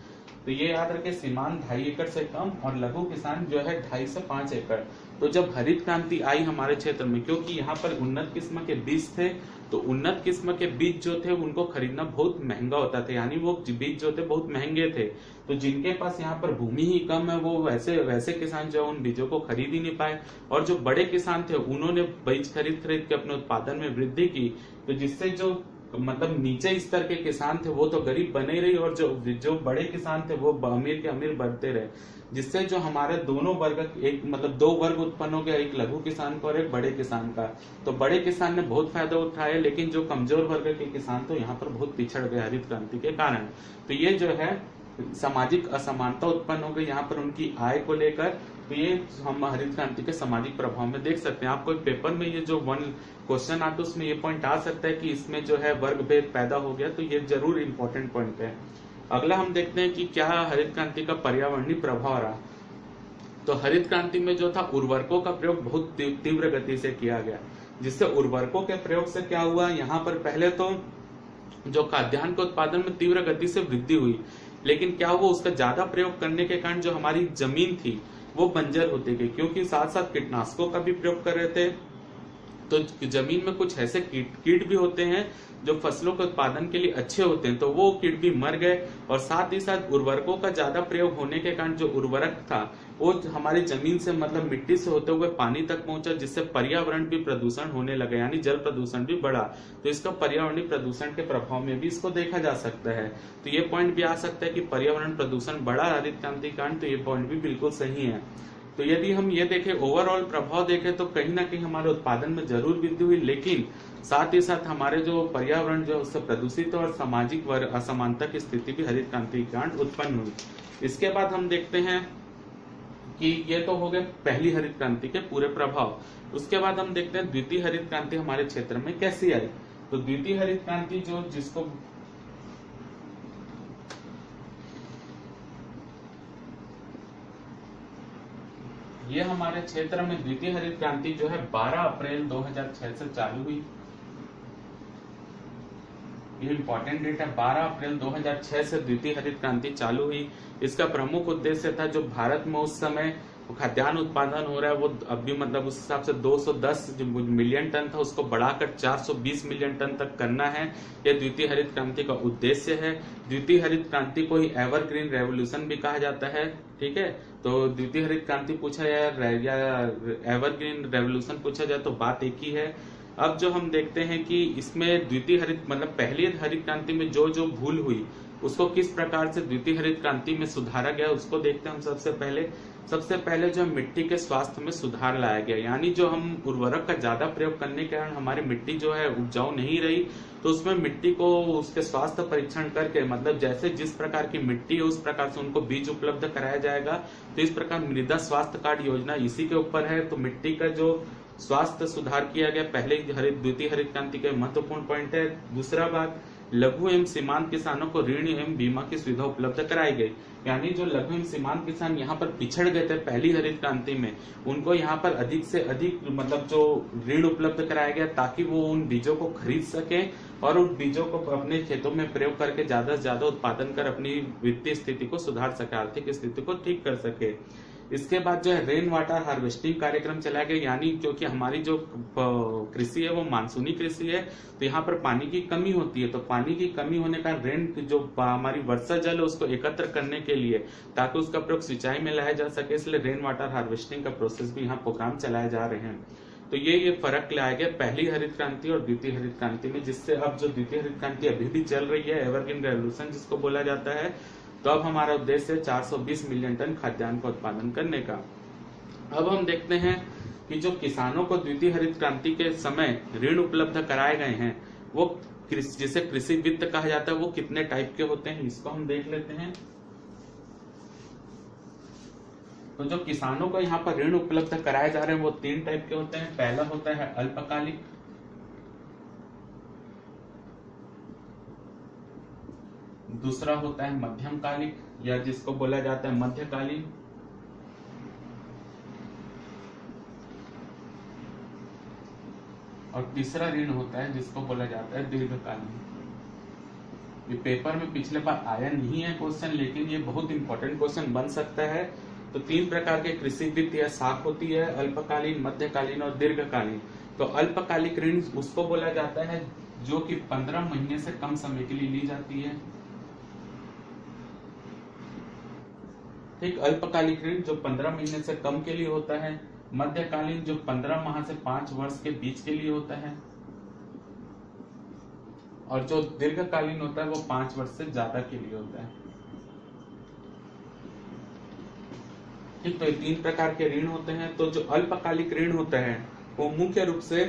तो ये याद रखें, सीमांत 2.5 एकड़ से कम और लघु किसान जो है 2.5 से 5 एकड़। तो जब हरित क्रांति आई हमारे क्षेत्र में, क्योंकि यहाँ पर उन्नत किस्म के बीज थे, तो उन्नत किस्म के बीज जो थे उनको खरीदना बहुत महंगा होता था, यानी वो बीज जो थे बहुत महंगे थे। तो जिनके पास यहाँ पर भूमि ही कम है वो वैसे किसान जो है उन बीजों को खरीद ही नहीं पाए। और जो बड़े किसान थे उन्होंने बीज खरीद के अपने उत्पादन में वृद्धि की, तो जिससे जो मतलब नीचे स्तर के किसान थे वो तो गरीब बने रही, और जो बड़े किसान थे वो अमीर के अमीर बढ़ते रहे, जिससे जो हमारे दोनों वर्ग एक मतलब 2 वर्ग उत्पन्न हो गया, एक लघु किसान का और एक बड़े किसान का। तो बड़े किसान ने बहुत फायदा उठाया, लेकिन जो कमजोर वर्ग के किसान तो यहाँ पर बहुत पिछड़ गए हरित क्रांति के कारण। तो ये जो है सामाजिक असमानता उत्पन्न हो गई यहाँ पर उनकी आय को लेकर। तो ये हम हरित क्रांति के सामाजिक प्रभाव में देख सकते हैं। आपको एक पेपर में ये जो 1 क्वेश्चन आता है उसमें ये पॉइंट आ सकता है कि इसमें जो है वर्ग भेद पैदा हो गया, तो ये जरूर इंपॉर्टेंट पॉइंट है। अगला हम देखते हैं कि क्या हरित क्रांति का पर्यावरणीय प्रभाव रहा। तो हरित क्रांति में जो था उर्वरकों का प्रयोग बहुत तीव्र गति से किया गया, जिससे उर्वरकों के प्रयोग से क्या हुआ, यहाँ पर पहले तो जो खाद्यान्न के उत्पादन में तीव्र गति से वृद्धि हुई, लेकिन क्या हुआ उसका ज्यादा प्रयोग करने के कारण जो हमारी जमीन थी वो बंजर होती गई, क्योंकि साथ साथ कीटनाशकों का भी प्रयोग कर रहे थे। तो जमीन में कुछ ऐसे कीट भी होते हैं जो फसलों के उत्पादन के लिए अच्छे होते हैं, तो वो कीट भी मर गए। और साथ ही साथ उर्वरकों का ज्यादा प्रयोग होने के कारण जो उर्वरक था वो हमारी जमीन से मतलब मिट्टी से होते हुए पानी तक पहुंचा, जिससे पर्यावरण भी प्रदूषण होने लगा, यानी जल प्रदूषण भी बढ़ा। तो इसका पर्यावरणीय प्रदूषण के प्रभाव में भी इसको देखा जा सकता है। तो ये पॉइंट भी आ सकता है कि पर्यावरण प्रदूषण बढ़ा हरित क्रांति के कारण, तो ये पॉइंट भी बिल्कुल सही है। तो यदि हम ये देखें ओवरऑल प्रभाव देखें तो कहीं ना कहीं हमारे उत्पादन में जरूर वृद्धि हुई, लेकिन साथ ही साथ हमारे जो पर्यावरण जो उससे प्रदूषित और सामाजिक असमानता की स्थिति भी हरित क्रांति के कारण उत्पन्न हुई। इसके बाद हम देखते हैं कि ये तो हो गए पहली हरित क्रांति के पूरे प्रभाव। उसके बाद हम देखते हैं द्वितीय हरित क्रांति हमारे क्षेत्र में कैसी आई। तो द्वितीय हरित क्रांति जो जिसको ये हमारे क्षेत्र में द्वितीय हरित क्रांति जो है 12 अप्रैल 2006 से चालू हुई। ये इंपॉर्टेंट डेट है, 12 अप्रैल 2006 से द्वितीय हरित क्रांति चालू हुई। इसका प्रमुख उद्देश्य था जो भारत में उस समय खाद्यान्न उत्पादन हो रहा है वो अभी मतलब उस हिसाब से 210 मिलियन टन था, उसको बढ़ाकर 420 मिलियन टन तक करना है। यह द्वितीय हरित क्रांति का उद्देश्य है। द्वितीय हरित क्रांति को ही एवरग्रीन रेवोल्यूशन भी कहा जाता है। ठीक है, तो द्वितीय हरित क्रांति पूछा जाए या एवरग्रीन रेवोल्यूशन पूछा जाए तो बात एक ही है। अब जो हम देखते हैं कि इसमें द्वितीय हरित मतलब पहली हरित क्रांति में जो जो भूल हुई उसको किस प्रकार से द्वितीय हरित क्रांति में सुधारा गया उसको देखते हैं हम। सबसे पहले जो मिट्टी के स्वास्थ्य में सुधार लाया गया, यानी जो हम उर्वरक का ज्यादा प्रयोग करने के कारण हमारी मिट्टी जो है उपजाऊ नहीं रही, तो उसमें मिट्टी को उसके स्वास्थ्य परीक्षण करके मतलब जैसे जिस प्रकार की मिट्टी है उस प्रकार से उनको बीज उपलब्ध कराया जाएगा। तो इस प्रकार मृदा स्वास्थ्य कार्ड योजना इसी के ऊपर है। तो मिट्टी का जो स्वास्थ्य सुधार किया गया पहले द्वितीय हरित क्रांति का महत्वपूर्ण पॉइंट है। दूसरा बात लघु एवं सीमांत किसानों को ऋण एवं बीमा की सुविधा उपलब्ध कराई गई। यानी जो लघु एवं सीमांत किसान यहाँ पर पिछड़ गए थे पहली हरित क्रांति में, उनको यहाँ पर अधिक से अधिक मतलब जो ऋण उपलब्ध कराया गया ताकि वो उन बीजों को खरीद सके और उन बीजों को अपने खेतों में प्रयोग करके ज्यादा से ज्यादा उत्पादन कर अपनी वित्तीय स्थिति को सुधार सके, आर्थिक स्थिति को ठीक कर सके। इसके बाद जो है रेन वाटर हार्वेस्टिंग कार्यक्रम चलाया गया, यानी क्योंकि हमारी जो कृषि है वो मानसूनी कृषि है, तो यहाँ पर पानी की कमी होती है, तो पानी की कमी होने का रेन जो हमारी वर्षा जल है उसको एकत्र करने के लिए ताकि उसका प्रयोग सिंचाई में लाया जा सके, इसलिए रेन वाटर हार्वेस्टिंग का प्रोसेस भी यहाँ प्रोग्राम चलाए जा रहे हैं। तो ये फर्क लाया गया पहली हरित क्रांति और द्वितीय हरित क्रांति में, जिससे अब जो द्वितीय हरित क्रांति अभी भी चल रही है, एवरग्रीन रेवोल्यूशन जिसको बोला जाता है, तो अब हमारा उद्देश्य है 420 मिलियन टन खाद्यान्न का उत्पादन करने का। अब हम देखते हैं कि जो किसानों को द्वितीय हरित क्रांति के समय ऋण उपलब्ध कराए गए हैं वो जिसे कृषि वित्त कहा जाता है वो कितने टाइप के होते हैं, इसको हम देख लेते हैं। तो जो किसानों को यहाँ पर ऋण उपलब्ध कराए जा रहे हैं वो 3 टाइप के होते हैं। पहला होता है अल्पकालिक, दूसरा होता है मध्यमकालिक या जिसको बोला जाता है मध्यकालीन, और तीसरा ऋण होता है जिसको बोला जाता है दीर्घकालीन। ये पेपर में पिछले बार आया नहीं है क्वेश्चन, लेकिन ये बहुत इंपॉर्टेंट क्वेश्चन बन सकता है। तो 3 प्रकार के कृषि वित्त या शाख होती है, अल्पकालीन, मध्यकालीन और दीर्घकालीन। तो अल्पकालिक ऋण उसको बोला जाता है जो कि 15 महीने से कम समय के लिए ली जाती है। ठीक, अल्पकालिक ऋण जो 15 महीने से कम के लिए होता है, मध्यकालीन जो 15 माह से 5 वर्ष के बीच के लिए होता है, और जो दीर्घकालीन होता है वो 5 वर्ष से ज्यादा के लिए होता है। ठीक, तो ये 3 प्रकार के ऋण होते हैं। तो जो अल्पकालिक ऋण होता है वो मुख्य रूप से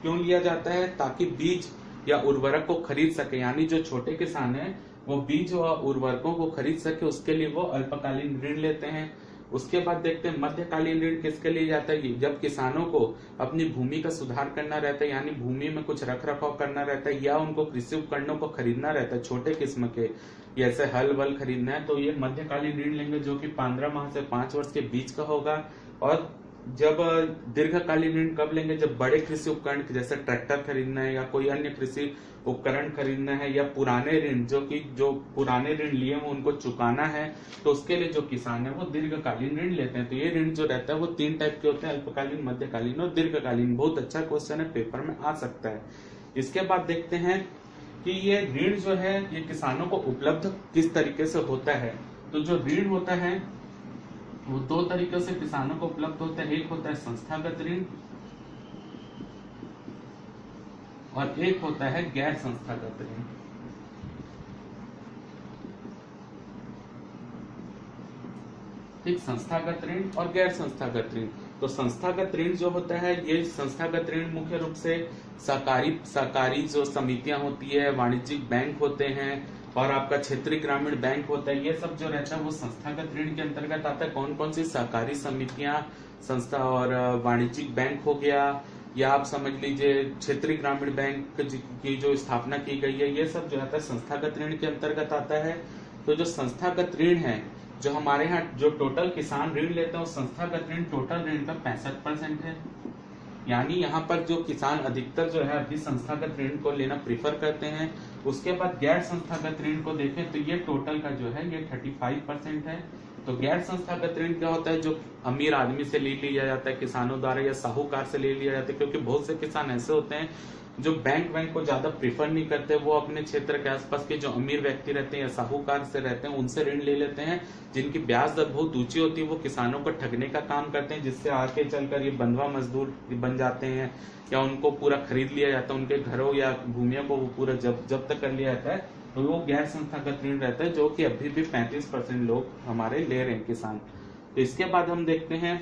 क्यों लिया जाता है, ताकि बीज या उर्वरक को खरीद सके, यानी जो छोटे किसान है वो बीज और उर्वरकों को खरीद सके, उसके लिए वो अल्पकालीन ऋण लेते हैं। उसके बाद देखते हैं मध्यकालीन ऋण किसके लिए जाता है, जब किसानों को अपनी भूमि का सुधार करना रहता है, यानी भूमि में कुछ रख रखाव करना रहता है या उनको कृषि उपकरणों को खरीदना रहता है छोटे किस्म के, जैसे हल वल खरीदना है, तो ये मध्यकालीन ऋण लेंगे जो कि 15 माह से 5 वर्ष के बीच का होगा। और जब दीर्घकालीन ऋण कब लेंगे, जब बड़े कृषि उपकरण जैसे ट्रैक्टर खरीदना है या कोई अन्य कृषि उपकरण खरीदना है, या पुराने ऋण जो पुराने ऋण लिए हैं उनको चुकाना है, तो उसके लिए जो किसान है वो दीर्घकालीन ऋण लेते हैं। तो ये ऋण जो रहता है वो 3 टाइप के होते हैं, अल्पकालीन, मध्यकालीन और दीर्घकालीन। बहुत अच्छा क्वेश्चन है, पेपर में आ सकता है। इसके बाद देखते हैं कि ये ऋण जो है ये किसानों को उपलब्ध किस तरीके से होता है। तो जो ऋण होता है वो 2 तरीके से किसानों को उपलब्ध होता है, एक होता है संस्थागत ऋण और एक होता है गैर संस्थागत ऋण। ठीक, संस्थागत ऋण और गैर संस्थागत ऋण। तो संस्थागत ऋण जो होता है, ये संस्थागत ऋण मुख्य रूप से सहकारी जो समितियां होती है, वाणिज्यिक बैंक होते हैं और आपका क्षेत्रीय ग्रामीण बैंक होता है, ये सब जो रहता है वो संस्थागत ऋण के अंतर्गत आता है। कौन कौन सी सहकारी समितियां, संस्था और वाणिज्यिक बैंक हो गया, या आप समझ लीजिए क्षेत्रीय ग्रामीण बैंक की जो स्थापना की गई है, ये सब जो है संस्थागत ऋण के अंतर्गत आता है। तो जो संस्थागत ऋण है, जो हमारे यहाँ जो टोटल किसान ऋण लेते हैं, संस्थागत ऋण टोटल ऋण का 65% है। यानी यहाँ पर जो किसान अधिकतर जो है अभी संस्थागत ऋण को लेना प्रीफर करते हैं। उसके बाद गैर संस्थागत ऋण को देखें तो ये टोटल का जो है ये 35% है। तो गैर संस्थागत ऋण क्या होता है, जो अमीर आदमी से ले लिया जाता है किसानों द्वारा या साहूकार से ले लिया जाता है, क्योंकि बहुत से किसान ऐसे होते हैं जो बैंक को ज्यादा प्रीफर नहीं करते, वो अपने क्षेत्र के आसपास के जो अमीर व्यक्ति रहते हैं या साहूकार से रहते हैं उनसे ऋण ले लेते हैं, जिनकी ब्याज दर बहुत ऊंची होती है। वो किसानों को ठगने का काम करते हैं, जिससे आगे चलकर ये बंधुआ मजदूर बन जाते हैं या उनको पूरा खरीद लिया जाता है, उनके घरों या भूमियों को वो पूरा जब्त कर लिया जाता है। तो वो गैर संस्थागत ऋण रहता है, जो कि अभी भी 35% लोग हमारे ले रहे हैं किसान। तो इसके बाद हम देखते हैं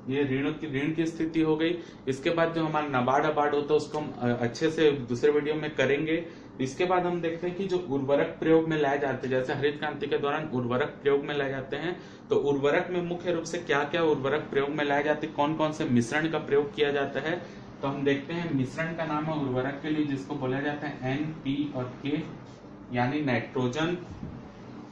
ये ऋण की स्थिति हो गई। इसके बाद जो हमारा नाबार्ड अबार्ड होता है उसको हम अच्छे से दूसरे वीडियो में करेंगे। इसके बाद हम देखते हैं कि जो उर्वरक प्रयोग में लाए जाते हैं, जैसे हरित क्रांति के दौरान उर्वरक प्रयोग में लाए जाते हैं, तो उर्वरक में मुख्य रूप से क्या क्या उर्वरक प्रयोग में लाए जाते हैं, कौन कौन से मिश्रण का प्रयोग किया जाता है, तो हम देखते हैं मिश्रण का नाम है उर्वरक के लिए जिसको बोला जाता है NP और K, यानी नाइट्रोजन,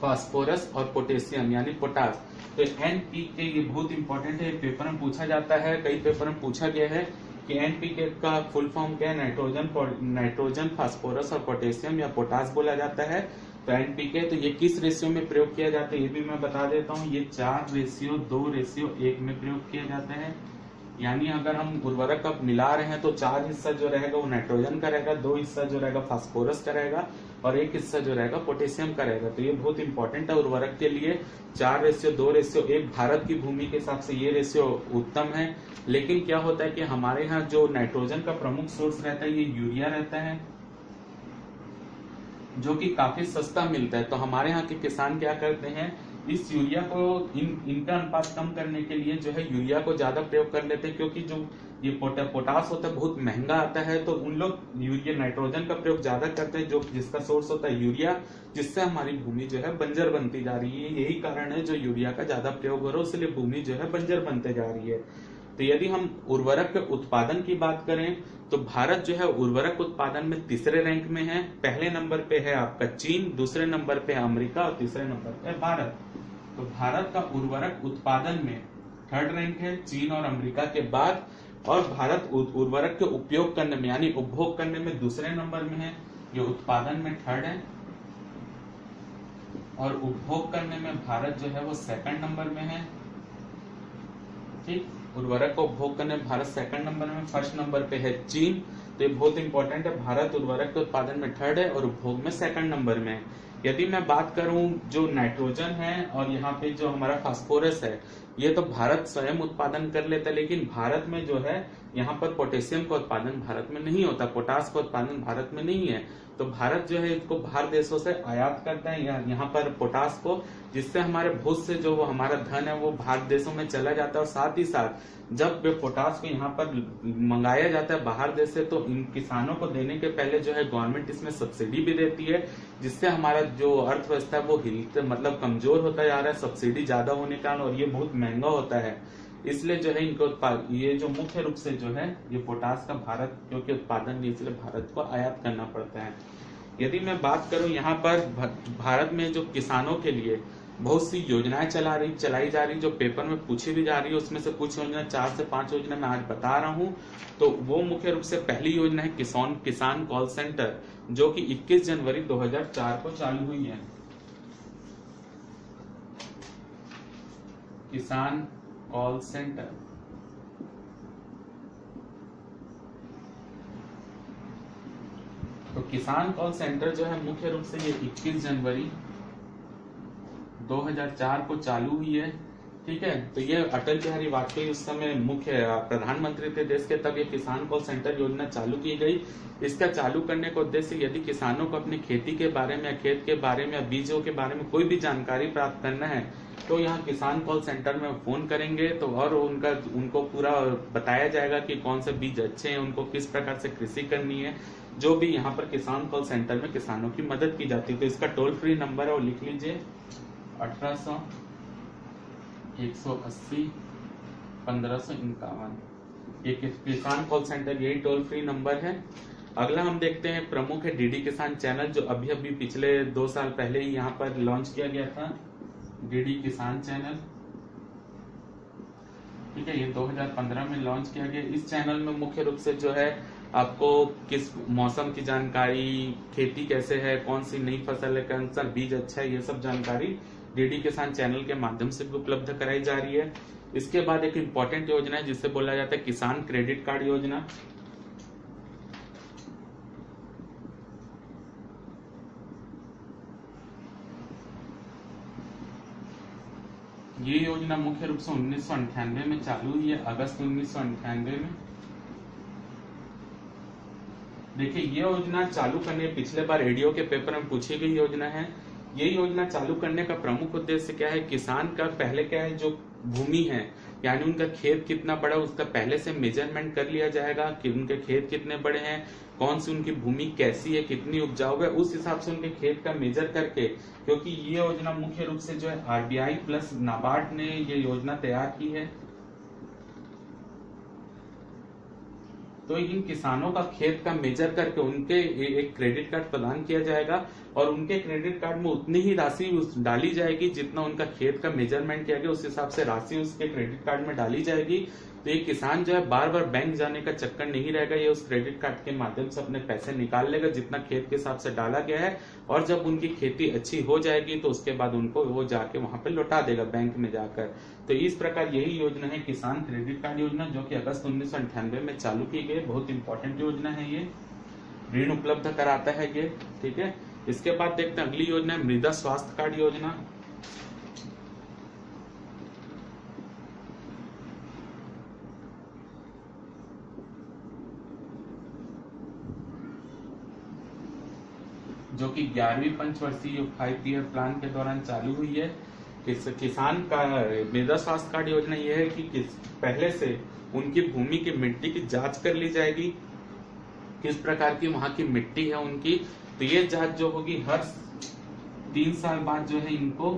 फास्फोरस और पोटेशियम यानी पोटास। तो NPK ये बहुत इंपॉर्टेंट है, पेपर में पूछा जाता है, कई पेपर में पूछा गया है कि NPK का फुल फॉर्म क्या है। नाइट्रोजन, फास्फोरस और पोटेशियम या पोटास बोला जाता है। तो NPK तो ये किस रेशियो में प्रयोग किया जाता है ये भी मैं बता देता हूँ। ये 4:2:1 में प्रयोग किया जाता है। यानी अगर हम उर्वरक का मिला रहे हैं तो 4 हिस्सा जो रहेगा वो नाइट्रोजन का रहेगा, 2 हिस्सा जो रहेगा फास्फोरस का रहेगा और 1 हिस्सा जो रहेगा पोटेशियम का रहेगा। तो ये बहुत इंपॉर्टेंट है उर्वरक के लिए। 4:2:1 भारत की भूमि के हिसाब से ये रेशियो उत्तम है। लेकिन क्या होता है कि हमारे यहाँ जो नाइट्रोजन का प्रमुख सोर्स रहता है ये यूरिया रहता है, जो कि काफी सस्ता मिलता है। तो हमारे यहाँ के किसान क्या करते हैं, इस यूरिया को इनका अनुपात कम करने के लिए जो है यूरिया को ज्यादा प्रयोग कर लेते हैं, क्योंकि जो ये पोटास होता है बहुत महंगा आता है। तो उन लोग यूरिया नाइट्रोजन का प्रयोग ज्यादा करते हैं, जो जिसका सोर्स होता है यूरिया, जिससे हमारी भूमि जो है बंजर बनती जा रही है। यही कारण है जो यूरिया का ज्यादा प्रयोग हो रहा है, इसलिए भूमि जो है बंजर बनते जा रही है। तो यदि हम उर्वरक के उत्पादन की बात करें तो भारत जो है उर्वरक उत्पादन में तीसरे रैंक में है। पहले नंबर पे है आपका चीन, दूसरे नंबर पे है अमेरिका और तीसरे नंबर पे है भारत। तो भारत का उर्वरक उत्पादन में थर्ड रैंक है चीन और अमेरिका के बाद। और भारत उर्वरक के उपयोग करने में यानी उपभोग करने में दूसरे नंबर में है। ये उत्पादन में थर्ड है और उपभोग करने में भारत जो है वो सेकंड नंबर में है। ठीक, उर्वरक को उपभोग करने में भारत सेकंड नंबर में, फर्स्ट नंबर पे है चीन। तो ये बहुत इंपॉर्टेंट है, भारत उर्वरक के उत्पादन में थर्ड है और उपभोग में सेकंड नंबर में है। यदि मैं बात करूं जो नाइट्रोजन है और यहाँ पे जो हमारा फास्फोरस है, ये तो भारत स्वयं उत्पादन कर लेता है, लेकिन भारत में जो है यहाँ पर पोटेशियम का उत्पादन भारत में नहीं होता, पोटास का उत्पादन भारत में नहीं है। तो भारत जो है इसको बाहर देशों से आयात करता है यहाँ पर पोटास को, जिससे हमारे बहुत से जो हमारा धन है वो बाहर देशों में चला जाता है। और साथ ही साथ जब पोटास को यहाँ पर मंगाया जाता है बाहर देश से, तो इन किसानों को देने के पहले जो है गवर्नमेंट इसमें सब्सिडी भी देती है, जिससे हमारा जो अर्थव्यवस्था है वो हिलते मतलब कमजोर होता जा रहा है सब्सिडी ज्यादा होने के कारण, और ये बहुत महंगा होता है। इसलिए जो है इनको ये जो मुख्य रूप से जो है ये पोटास का भारत क्योंकि उत्पादन नहीं, इसलिए भारत को आयात करना पड़ता है। यदि मैं बात करूं यहाँ पर भारत में जो किसानों के लिए बहुत सी योजनाएं चलाई जा रही जो पेपर में पूछी भी जा रही है, उसमें से कुछ योजना 4 से 5 योजना मैं आज बता रहा हूं। तो वो मुख्य रूप से पहली योजना है किसान कॉल सेंटर, जो कि 21 जनवरी 2004 को चालू हुई है। किसान कॉल सेंटर तो किसान कॉल सेंटर जो है मुख्य रूप से ये 21 जनवरी 2004 को चालू हुई है। ठीक है, तो ये अटल बिहारी वाजपेयी उस समय मुख्य प्रधानमंत्री थे देश के, तब ये किसान कॉल सेंटर योजना चालू की गई। इसका चालू करने का उद्देश्य यदि किसानों को अपनी खेती के बारे में या खेत के बारे में या बीजों के बारे में कोई भी जानकारी प्राप्त करना है तो यहाँ किसान कॉल सेंटर में फोन करेंगे तो और उनको पूरा बताया जाएगा कि कौन से बीज अच्छे हैं, उनको किस प्रकार से कृषि करनी है, जो भी यहाँ पर किसान कॉल सेंटर में किसानों की मदद की जाती है। तो इसका टोल फ्री नंबर है वो लिख लीजिए 1800 180 1551। ये किसान कॉल सेंटर यही टोल फ्री नंबर है। अगला हम देखते हैं प्रमुख है डीडी किसान चैनल, जो अभी पिछले 2 साल पहले ही यहाँ पर लॉन्च किया गया था, डीडी किसान चैनल। ठीक है, ये 2015 में लॉन्च किया गया। इस चैनल में मुख्य रूप से जो है आपको किस मौसम की जानकारी, खेती कैसे है, कौन सी नई फसल है, कौन सा बीज अच्छा है, ये सब जानकारी डीडी किसान चैनल के माध्यम से भी उपलब्ध कराई जा रही है। इसके बाद एक इम्पोर्टेंट योजना है जिसे बोला जाता है किसान क्रेडिट कार्ड योजना। ये योजना मुख्य रूप से 1998 में चालू हुई है, अगस्त 1998 में। देखिए, ये योजना चालू करने पिछले बार रेडियो के पेपर में पूछी गई योजना है। ये योजना चालू करने का प्रमुख उद्देश्य क्या है, किसान का पहले क्या है जो भूमि है यानी उनका खेत कितना बड़ा उसका पहले से मेजरमेंट कर लिया जाएगा कि उनके खेत कितने बड़े हैं, कौन सी उनकी भूमि कैसी है, कितनी उपजाऊ है, उस हिसाब से उनके खेत का मेजर करके, क्योंकि ये योजना मुख्य रूप से जो है आरबीआई प्लस नाबार्ड ने ये योजना तैयार की है। तो इन किसानों का खेत का मेजर करके उनके एक क्रेडिट कार्ड प्रदान किया जाएगा और उनके क्रेडिट कार्ड में उतनी ही राशि डाली जाएगी जितना उनका खेत का मेजरमेंट किया गया, उस हिसाब से राशि उसके क्रेडिट कार्ड में डाली जाएगी। तो ये किसान जो है बार बार बैंक जाने का चक्कर नहीं रहेगा, ये उस क्रेडिट कार्ड के माध्यम से अपने पैसे निकाल लेगा जितना खेत के हिसाब से डाला गया है, और जब उनकी खेती अच्छी हो जाएगी तो उसके बाद उनको वो जाके वहां पे लौटा देगा बैंक में जाकर। तो इस प्रकार यही योजना है किसान क्रेडिट कार्ड योजना, जो कि अगस्त 1998 में चालू की गई। बहुत इंपॉर्टेंट योजना है ये, ऋण उपलब्ध कराता है ये, ठीक है। इसके बाद देखते हैं अगली योजना है मृदा स्वास्थ्य कार्ड योजना। जो कि 11वीं पंचवर्षीय 5 ईयर प्लान के दौरान चालू हुई है। किसान का मृदा स्वास्थ्य कार्ड योजना यह है कि पहले से उनकी भूमि की मिट्टी की जांच कर ली जाएगी, किस प्रकार की वहां की मिट्टी है उनकी। तो ये जांच जो होगी हर 3 साल बाद जो है इनको,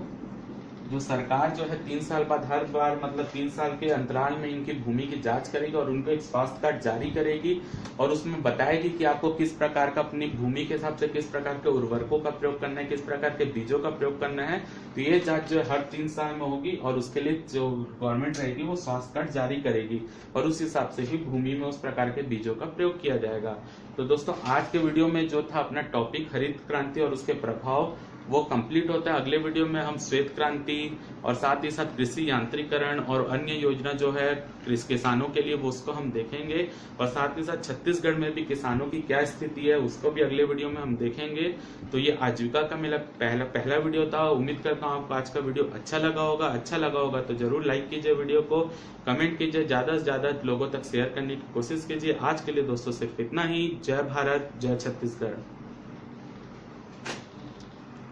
जो सरकार जो है 3 साल बाद हर बार मतलब 3 साल के अंतराल में इनकी भूमि की जांच करेगी और उनको एक स्वास्थ्य कार्ड जारी करेगी और उसमें बताएगी कि आपको किस प्रकार का अपनी भूमि के हिसाब से किस प्रकार के उर्वरकों का प्रयोग करना है, किस प्रकार के बीजों का प्रयोग करना है। तो ये जांच जो है हर 3 साल में होगी और उसके लिए जो गवर्नमेंट रहेगी वो स्वास्थ्य कार्ड जारी करेगी और उस हिसाब से ही भूमि में उस प्रकार के बीजों का प्रयोग किया जाएगा। तो दोस्तों आज के वीडियो में जो था अपना टॉपिक हरित क्रांति और उसके प्रभाव वो कंप्लीट होता है। अगले वीडियो में हम श्वेत क्रांति और साथ ही साथ कृषि यांत्रिकरण और अन्य योजना जो है किसानों के लिए वो उसको हम देखेंगे, और साथ ही साथ छत्तीसगढ़ में भी किसानों की क्या स्थिति है उसको भी अगले वीडियो में हम देखेंगे। तो ये आजीविका का मेरा पहला वीडियो था। उम्मीद करता हूँ आपको आज का वीडियो अच्छा लगा होगा तो जरूर लाइक कीजिए, वीडियो को कमेंट कीजिए, ज्यादा से ज्यादा लोगों तक शेयर करने की कोशिश कीजिए। आज के लिए दोस्तों सिर्फ इतना ही। जय भारत, जय छत्तीसगढ़।